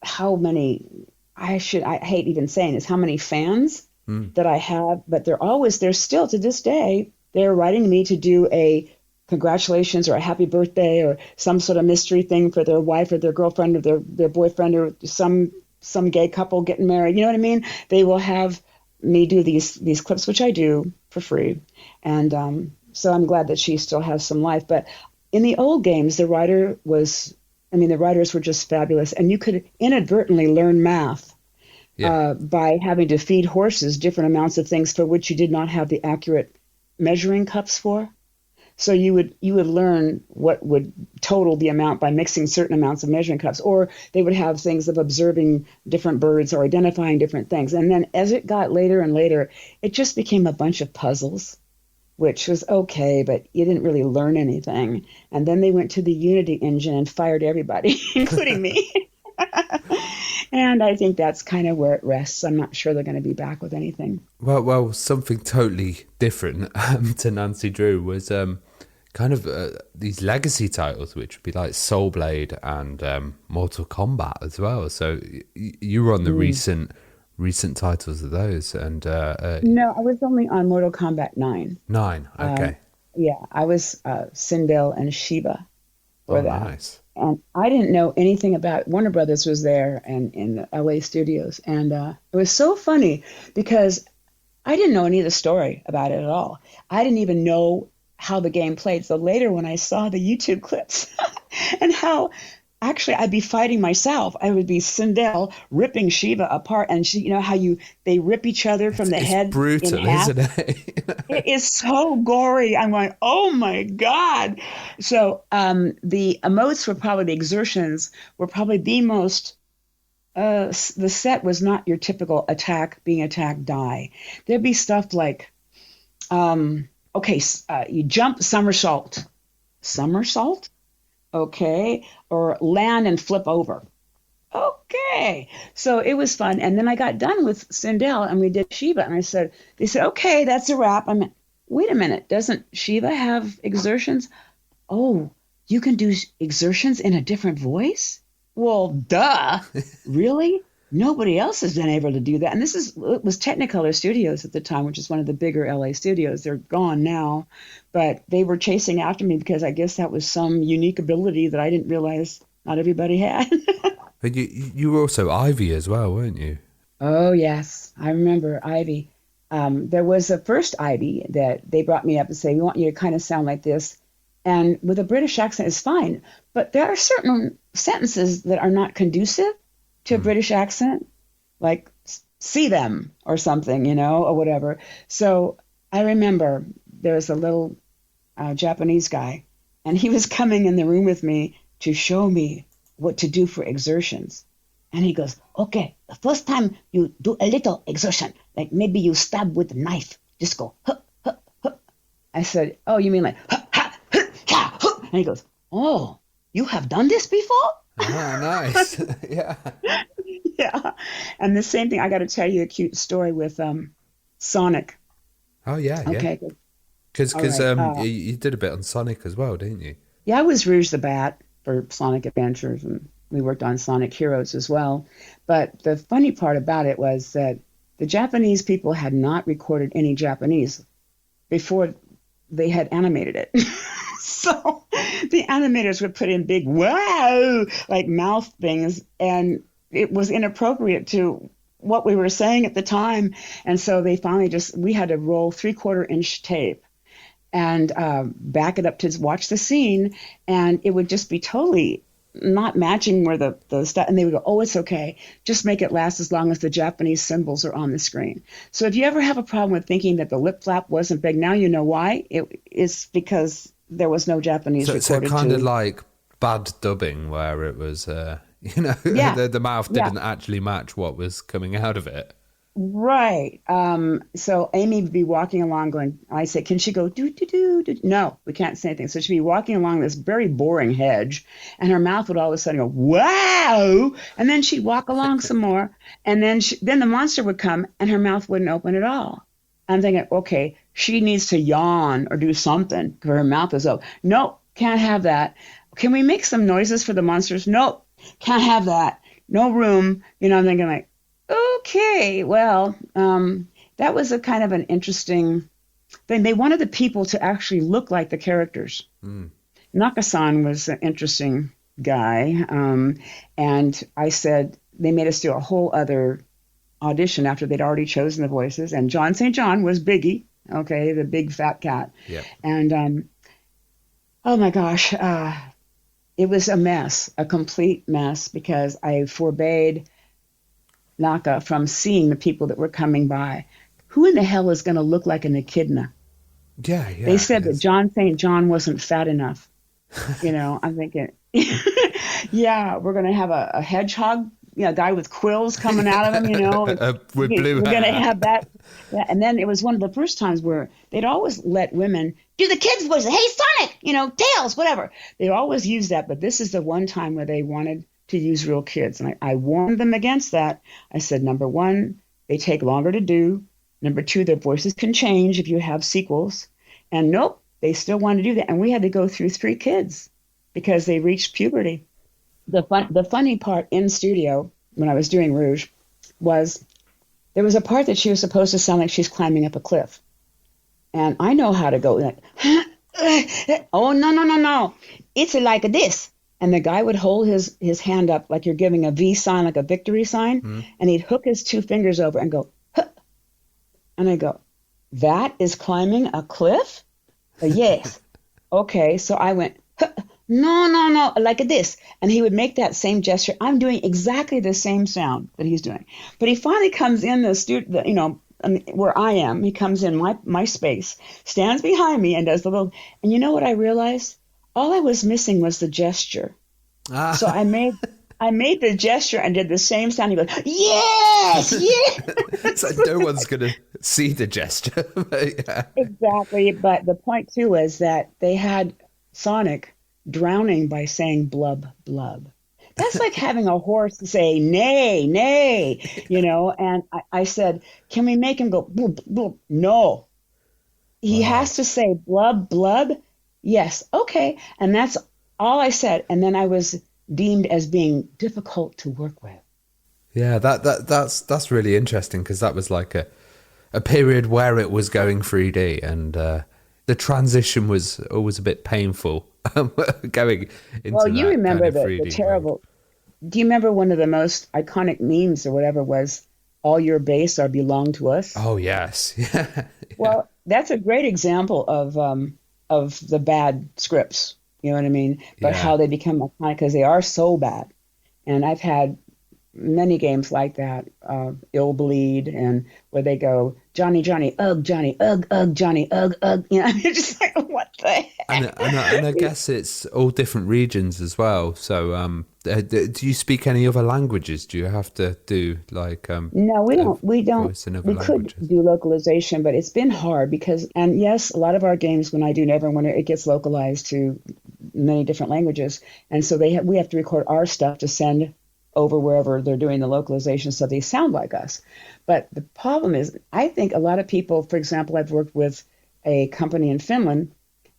how many, I hate even saying this, how many fans that I have, but they're still to this day, they're writing me to do a congratulations or a happy birthday or some sort of mystery thing for their wife or their girlfriend or their boyfriend or some gay couple getting married. You know what I mean? They will have me do these clips, which I do for free. And so I'm glad that she still has some life. But in the old games, the writers were just fabulous. And you could inadvertently learn math by having to feed horses different amounts of things for which you did not have the accurate measuring cups for. So you would learn what would total the amount by mixing certain amounts of measuring cups, or they would have things of observing different birds or identifying different things. And then as it got later and later, it just became a bunch of puzzles, which was okay, but you didn't really learn anything. And then they went to the Unity engine and fired everybody, including me. And I think that's kind of where it rests. I'm not sure they're going to be back with anything. Well, something totally different to Nancy Drew was kind of these legacy titles, which would be like Soul Blade and Mortal Kombat as well. So you were on the recent titles of those, and no, I was only on Mortal Kombat 9. 9, okay. I was Sindel and Sheba for that. Nice. And I didn't know anything about Warner Brothers was there and in the LA studios. And it was so funny because I didn't know any of the story about it at all. I didn't even know how the game played. So later when I saw the YouTube clips and how actually I'd be fighting myself, I would be Sindel ripping Shiva apart, and she, how they rip each other from the head. It's brutal, in half. isn't it? It is so gory. I'm going, oh my God. So the emotes were probably, the exertions were probably the most, the set was not your typical attack, being attacked, die. There'd be stuff like, you jump, somersault. Somersault? Okay. Or land and flip over. Okay. So it was fun. And then I got done with Sindel and we did Shiva. And they said, okay, that's a wrap. I mean, wait a minute. Doesn't Shiva have exertions? Oh, you can do exertions in a different voice? Well, duh. Really? Nobody else has been able to do that. And it was Technicolor Studios at the time, which is one of the bigger LA studios. They're gone now, but they were chasing after me because I guess that was some unique ability that I didn't realize not everybody had. But you were also Ivy as well, weren't you? Oh, yes. I remember Ivy. There was a first Ivy that they brought me up and said, we want you to kind of sound like this. And with a British accent is fine. But there are certain sentences that are not conducive to a British accent, like see them or something, or whatever. So I remember there was a little Japanese guy, and he was coming in the room with me to show me what to do for exertions. And he goes, okay, the first time you do a little exertion, like maybe you stab with a knife, just go, huh, huh, huh. I said, oh, you mean like, huh, ha, huh, ha, huh. And he goes, oh, you have done this before? Ah, nice. Yeah. Yeah. And the same thing, I got to tell you a cute story with Sonic. Oh, yeah. Okay. Because you did a bit on Sonic as well, didn't you? Yeah, I was Rouge the Bat for Sonic Adventures, and we worked on Sonic Heroes as well. But the funny part about it was that the Japanese people had not recorded any Japanese before they had animated it. So the animators would put in big wow, like mouth things, and it was inappropriate to what we were saying at the time. And so they finally we had to roll 3/4-inch tape and back it up to watch the scene, and it would just be totally not matching where the stuff, and they would go, oh, it's okay, just make it last as long as the Japanese symbols are on the screen. So if you ever have a problem with thinking that the lip flap wasn't big, now you know why. It is because there was no Japanese recorded. So kind of like bad dubbing, where it was the mouth didn't actually match what was coming out of it. Right. So Amy would be walking along going, I say, can she go do, do, do, do? No, we can't say anything. So she'd be walking along this very boring hedge, and her mouth would all of a sudden go, wow. And then she'd walk along some more. And then then the monster would come and her mouth wouldn't open at all. I'm thinking, okay, she needs to yawn or do something because her mouth is open. Nope, can't have that. Can we make some noises for the monsters? Nope, can't have that. No room. I'm thinking like, okay, well, that was a kind of an interesting thing. They wanted the people to actually look like the characters. Naka-san was an interesting guy. And I said, they made us do a whole other audition after they'd already chosen the voices. And John St. John was Biggie, okay, the big fat cat. Yeah. And, oh my gosh, it was a mess, a complete mess, because I forbade Naka from seeing the people that were coming by. Who in the hell is going to look like an echidna? Yeah. They said that John St. John wasn't fat enough. I'm thinking, yeah, we're going to have a hedgehog, a guy with quills coming out of him, with blue We're hair. going to have that. Yeah, and then it was one of the first times where they'd always let women do the kids' voices. Hey, Sonic, Tails, whatever. They always use that, but this is the one time where they wanted to use real kids. And I warned them against that. I said, number one, they take longer to do. Number two, their voices can change if you have sequels. And nope, they still wanted to do that. And we had to go through 3 kids because they reached puberty. The funny part in studio when I was doing Rouge was there was a part that she was supposed to sound like she's climbing up a cliff. And I know how to go like, oh, no. It's like this. And the guy would hold his hand up like you're giving a V sign, like a victory sign, and he'd hook his 2 fingers over and go, huh. And I go, that is climbing a cliff? Yes. Okay, so I went, huh. No, like this. And he would make that same gesture. I'm doing exactly the same sound that he's doing. But he finally comes in the studio, where I am. He comes in my space, stands behind me, and does the little. And you know what I realized? All I was missing was the gesture. So I made the gesture and did the same sound. He goes, yes. It's like no one's going to see the gesture. Yeah. Exactly. But the point, too, is that they had Sonic drowning by saying blub, blub. That's like having a horse say nay, and I said, can we make him go blub, blub? No. He has to say blub, blub. Yes. Okay. And that's all I said. And then I was deemed as being difficult to work with. Yeah, that's really interesting because that was like a period where it was going 3D and the transition was always a bit painful going into Well, you remember kind of 3D the terrible... Mode. Do you remember one of the most iconic memes or whatever was all your base are belong to us? Oh, yes. Yeah. Well, that's a great example of the bad scripts. You know what I mean? But how they become iconic because they are so bad. And I've had many games like that, Ill Bleed, and where they go, Johnny, ugh, Johnny, ugh, Johnny, ugh. You're just like, what the heck? And I guess it's all different regions as well. So do you speak any other languages? Do you have to do like... No, we don't. We could do localization, but it's been hard because, and yes, a lot of our games, when I do Neverwinter, it gets localized to many different languages. And so we have to record our stuff to send over wherever they're doing the localization so they sound like us. But the problem is, I think a lot of people, for example, I've worked with a company in Finland,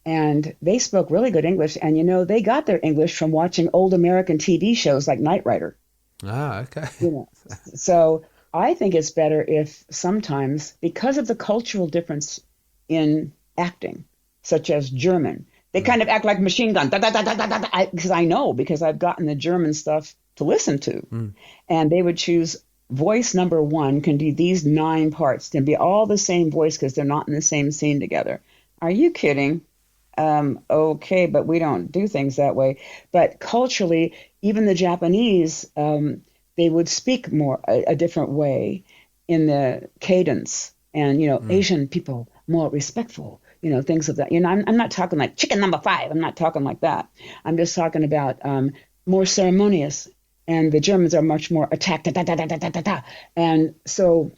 and they spoke really good English. And, they got their English from watching old American TV shows like Knight Rider. Ah, okay. So I think it's better if sometimes, because of the cultural difference in acting, such as German, they kind of act like machine gun, because I know, because I've gotten the German stuff to listen to. And they would choose voice number 1 can do these 9 parts and be all the same voice because they're not in the same scene together. Are you kidding? Okay, but we don't do things that way. But culturally, even the Japanese, they would speak more a different way in the cadence. And, Asian people more respectful, things of that. I'm not talking like chicken number 5. I'm not talking like that. I'm just talking about more ceremonious. And the Germans are much more attack, da, da, da, da, da, da, da. And so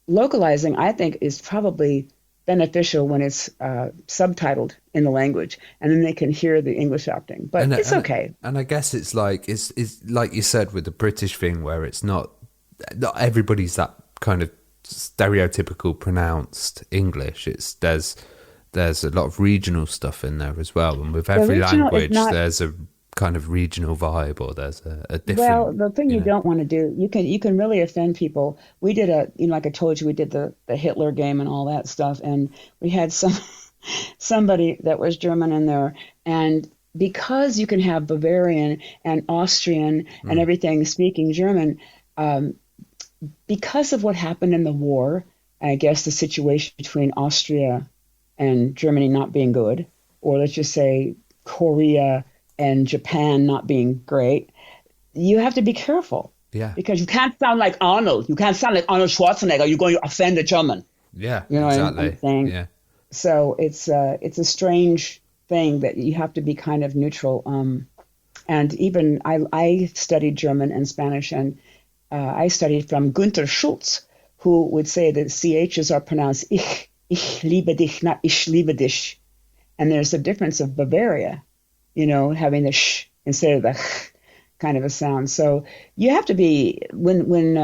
localizing, I think, is probably beneficial when it's subtitled in the language, and then they can hear the English acting. But it's okay. And I guess it's like you said with the British thing, where it's not everybody's that kind of stereotypical pronounced English. There's a lot of regional stuff in there as well, and with every language, there's a kind of regional vibe, or there's a different. Well, the thing you don't want to do, you can really offend people. We did like I told you, we did the Hitler game and all that stuff, and we had somebody that was German in there, and because you can have Bavarian and Austrian and everything speaking German, because of what happened in the war, I guess the situation between Austria and Germany not being good, or let's just say Korea and Japan not being great, you have to be careful. Yeah. Because you can't sound like Arnold. You can't sound like Arnold Schwarzenegger. You're going to offend a German. Yeah, exactly. What I'm saying? Yeah. So it's a strange thing that you have to be kind of neutral. And even I studied German and Spanish, and I studied from Günther Schulz, who would say that CHs are pronounced ich liebe dich, not ich liebe dich. And there's a difference of Bavaria, having the sh instead of the ch kind of a sound. So you have to be, when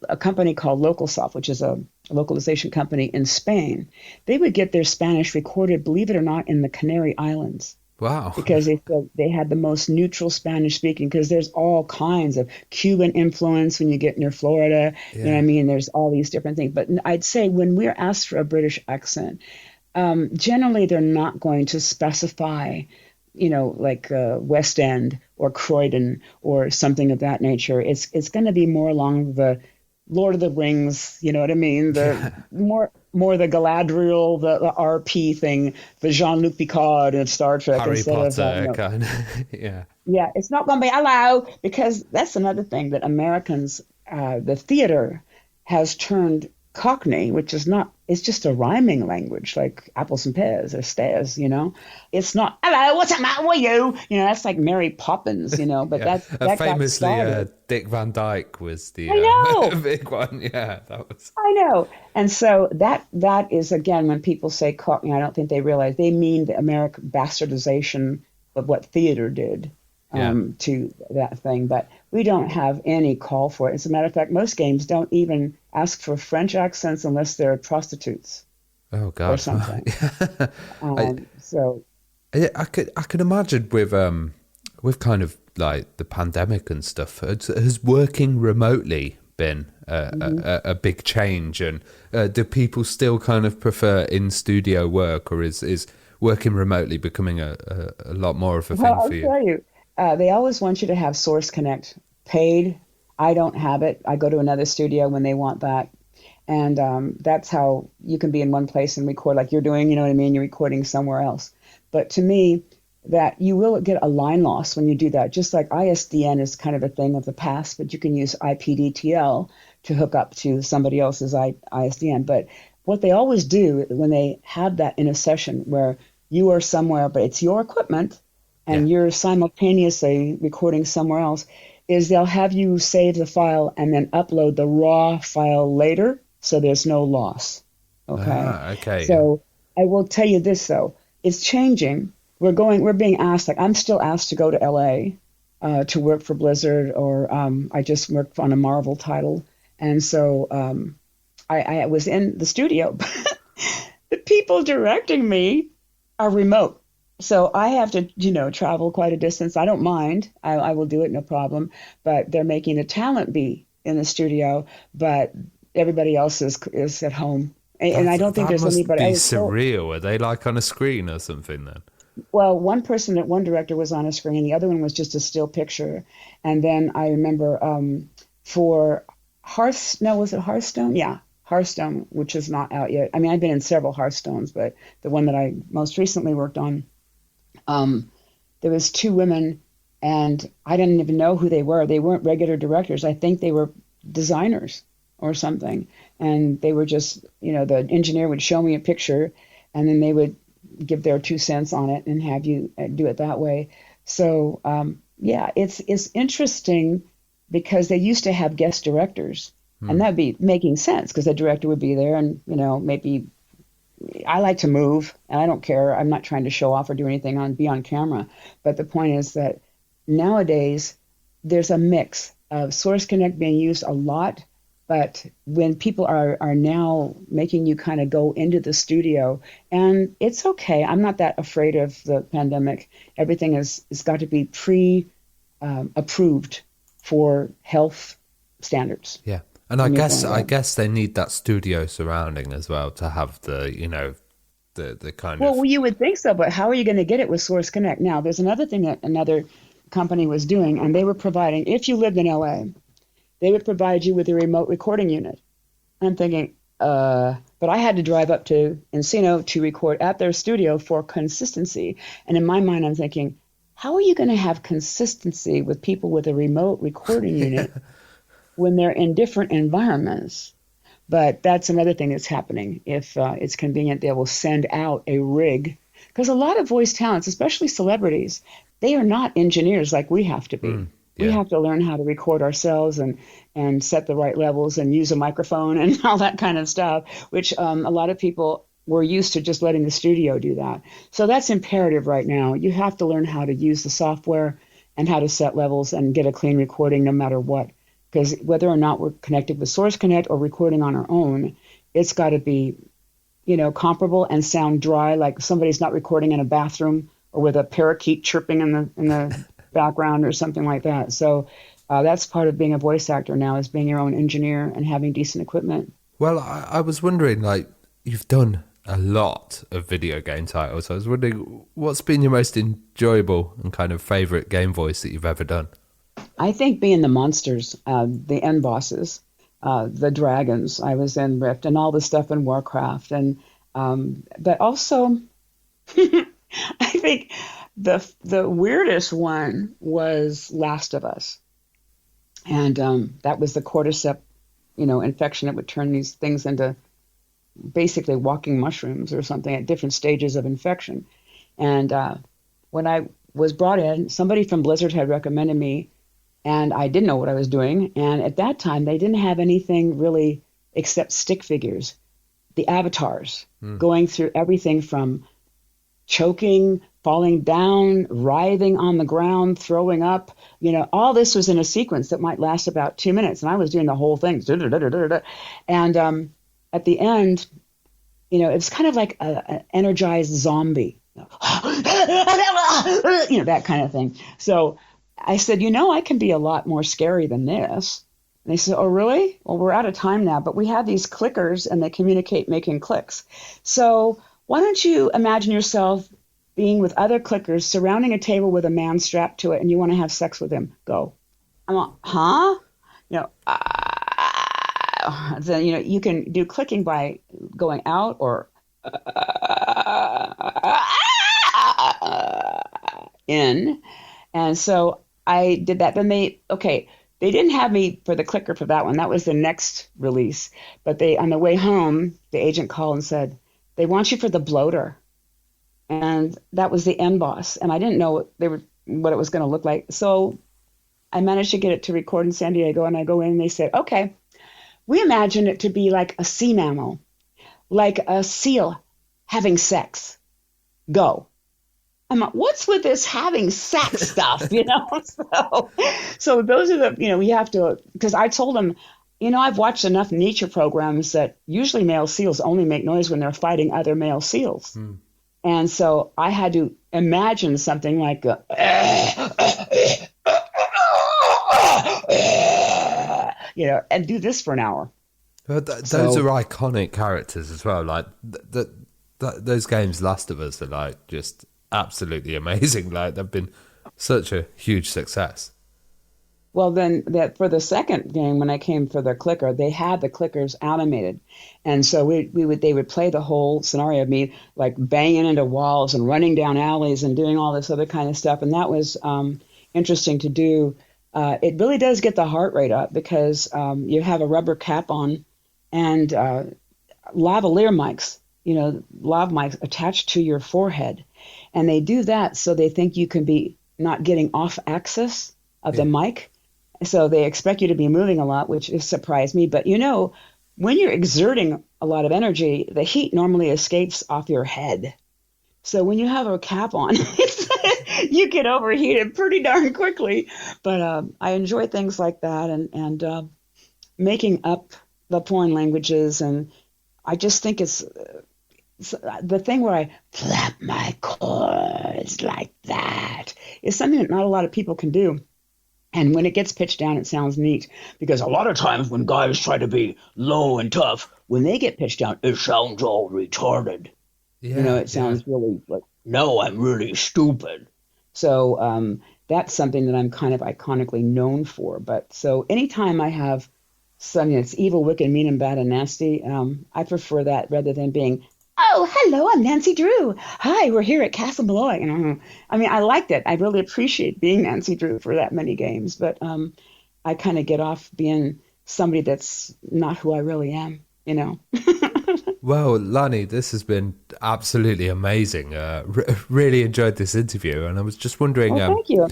a company called LocalSoft, which is a localization company in Spain, they would get their Spanish recorded, believe it or not, in the Canary Islands. Wow. Because they said they had the most neutral Spanish speaking, because there's all kinds of Cuban influence when you get near Florida. Yeah. You know what I mean? There's all these different things. But I'd say when we're asked for a British accent, generally they're not going to specify, like West End or Croydon or something of that nature. It's going to be more along the Lord of the Rings, you know what I mean? More the Galadriel, the RP thing, the Jean-Luc Picard of Star Trek. Harry Potter kind of, yeah. Yeah, it's not going to be allowed, because that's another thing that Americans, the theater has turned Cockney, which is not, it's just a rhyming language, like apples and pears or stairs, It's not, hello, what's the matter with you? That's like Mary Poppins, but yeah. that famously, Dick Van Dyke was the big one. Yeah, that was. I know. And so that is, again, when people say Cockney, I don't think they realize they mean the American bastardization of what theater did to that thing. But we don't have any call for it. As a matter of fact, most games don't even ask for French accents unless they're prostitutes. Oh God, or something. I could imagine with kind of like the pandemic and stuff. Has working remotely been a big change, and do people still kind of prefer in studio work, or is working remotely becoming a lot more of a thing for you? I'll tell you, they always want you to have Source Connect paid. I don't have it. I go to another studio when they want that. And that's how you can be in one place and record like you're doing, you know what I mean? You're recording somewhere else. But to me, that you will get a line loss when you do that. Just like ISDN is kind of a thing of the past, but you can use IPDTL to hook up to somebody else's ISDN. But what they always do when they have that in a session where you are somewhere, but it's your equipment and you're simultaneously recording somewhere else, is they'll have you save the file and then upload the raw file later, so there's no loss. Okay. So I will tell you this though, it's changing. We're being asked, like I'm still asked to go to LA to work for Blizzard, or I just worked on a Marvel title, and so I was in the studio. The people directing me are remote. So I have to, travel quite a distance. I don't mind. I will do it, no problem. But they're making the talent be in the studio, but everybody else is at home. And I don't think That there's must anybody. be surreal. Are they like on a screen or something then? Well, one director was on a screen, the other one was just a still picture. And then I remember for was it Hearthstone? Yeah, Hearthstone, which is not out yet. I mean, I've been in several Hearthstones, but the one that I most recently worked on, there was two women, and I didn't even know who they were. They weren't regular directors. I think they were designers or something. And they were just, the engineer would show me a picture, and then they would give their 2 cents on it and have you do it that way. So yeah, it's interesting because they used to have guest directors, and that'd be making sense because the director would be there, and maybe I like to move and I don't care. I'm not trying to show off or do anything be on camera. But the point is that nowadays there's a mix of Source Connect being used a lot. But when people are now making you kind of go into the studio, and it's okay. I'm not that afraid of the pandemic. Everything is got to be approved for health standards. Yeah. And I guess they need that studio surrounding as well to have the kind of. Well, you would think so, but how are you going to get it with Source Connect? Now, there's another thing that another company was doing, and they were providing, if you lived in LA, they would provide you with a remote recording unit. I'm thinking, but I had to drive up to Encino to record at their studio for consistency. And in my mind, I'm thinking, how are you going to have consistency with people with a remote recording unit when they're in different environments? But that's another thing that's happening. If it's convenient, they will send out a rig. Because a lot of voice talents, especially celebrities, they are not engineers like we have to be. Yeah. We have to learn how to record ourselves and set the right levels and use a microphone and all that kind of stuff, which a lot of people were used to just letting the studio do that. So that's imperative right now. You have to learn how to use the software and how to set levels and get a clean recording no matter what. Because whether or not we're connected with Source Connect or recording on our own, it's got to be, comparable and sound dry, like somebody's not recording in a bathroom or with a parakeet chirping in the background or something like that. So that's part of being a voice actor now, is being your own engineer and having decent equipment. Well, I was wondering, you've done a lot of video game titles. I was wondering, what's been your most enjoyable and kind of favorite game voice that you've ever done? I think being the monsters, the end bosses, the dragons. I was in Rift and all the stuff in Warcraft, and but also I think the weirdest one was Last of Us, and that was the cordyceps, infection that would turn these things into basically walking mushrooms or something at different stages of infection. And when I was brought in, somebody from Blizzard had recommended me, and I didn't know what I was doing. And at that time, they didn't have anything really except stick figures, the avatars, going through everything from choking, falling down, writhing on the ground, throwing up. All this was in a sequence that might last about 2 minutes, and I was doing the whole thing. And at the end, it's kind of like an energized zombie, that kind of thing. So I said, I can be a lot more scary than this. And they said, oh, really? Well, we're out of time now, but we have these clickers and they communicate making clicks. So why don't you imagine yourself being with other clickers surrounding a table with a man strapped to it, and you want to have sex with him? Go. I'm like, huh? Then, you can do clicking by going out or in. And so I did that. Then they didn't have me for the clicker for that one. That was the next release. But on the way home, the agent called and said, they want you for the bloater. And that was the end boss. And I didn't know what it was going to look like. So I managed to get it to record in San Diego. And I go in and they said, okay, we imagine it to be like a sea mammal, like a seal having sex. Go. I'm like, what's with this having sex stuff, So those are we have to, because I told them, I've watched enough nature programs that usually male seals only make noise when they're fighting other male seals. And so I had to imagine something like and do this for an hour. But those are iconic characters as well. Like those games, Last of Us, are like just absolutely amazing. Like they've been such a huge success. Well, then that for the second game, when I came for the clicker, they had the clickers animated, and so they would play the whole scenario of me like banging into walls and running down alleys and doing all this other kind of stuff, and that was interesting to do. It really does get the heart rate up because you have a rubber cap on and lavalier mics, lav mics attached to your forehead, and they do that so they think you can be not getting off axis of the mic. So they expect you to be moving a lot, which has surprised me. But when you're exerting a lot of energy, the heat normally escapes off your head. So when you have a cap on, you get overheated pretty darn quickly. But I enjoy things like that and making up the foreign languages. And I just think it's the thing where I flap my chords like that is something that not a lot of people can do. And when it gets pitched down, it sounds neat because a lot of times when guys try to be low and tough, when they get pitched down, it sounds all retarded. Yeah, it sounds really like, no, I'm really stupid. So that's something that I'm kind of iconically known for. But so anytime I have something that's evil, wicked, mean, and bad and nasty, I prefer that rather than being, oh, hello, I'm Nancy Drew. Hi, we're here at Castle Malloy. I mean, I liked it. I really appreciate being Nancy Drew for that many games, but I kind of get off being somebody that's not who I really am, Well, Lani, this has been absolutely amazing. Really enjoyed this interview, and I was just wondering, thank you.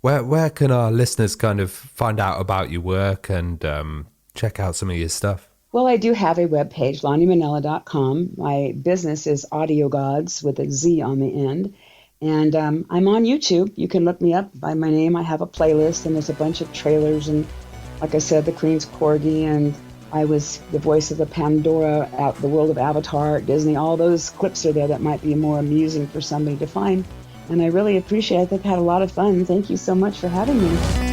Where can our listeners kind of find out about your work and check out some of your stuff? Well, I do have a webpage, LaniMinella.com. My business is Audio Gods with a Z on the end. And I'm on YouTube. You can look me up by my name. I have a playlist, and there's a bunch of trailers. And like I said, the Queen's Corgi, and I was the voice of the Pandora out the world of Avatar at Disney. All those clips are there that might be more amusing for somebody to find. And I really appreciate it. I've had a lot of fun. Thank you so much for having me.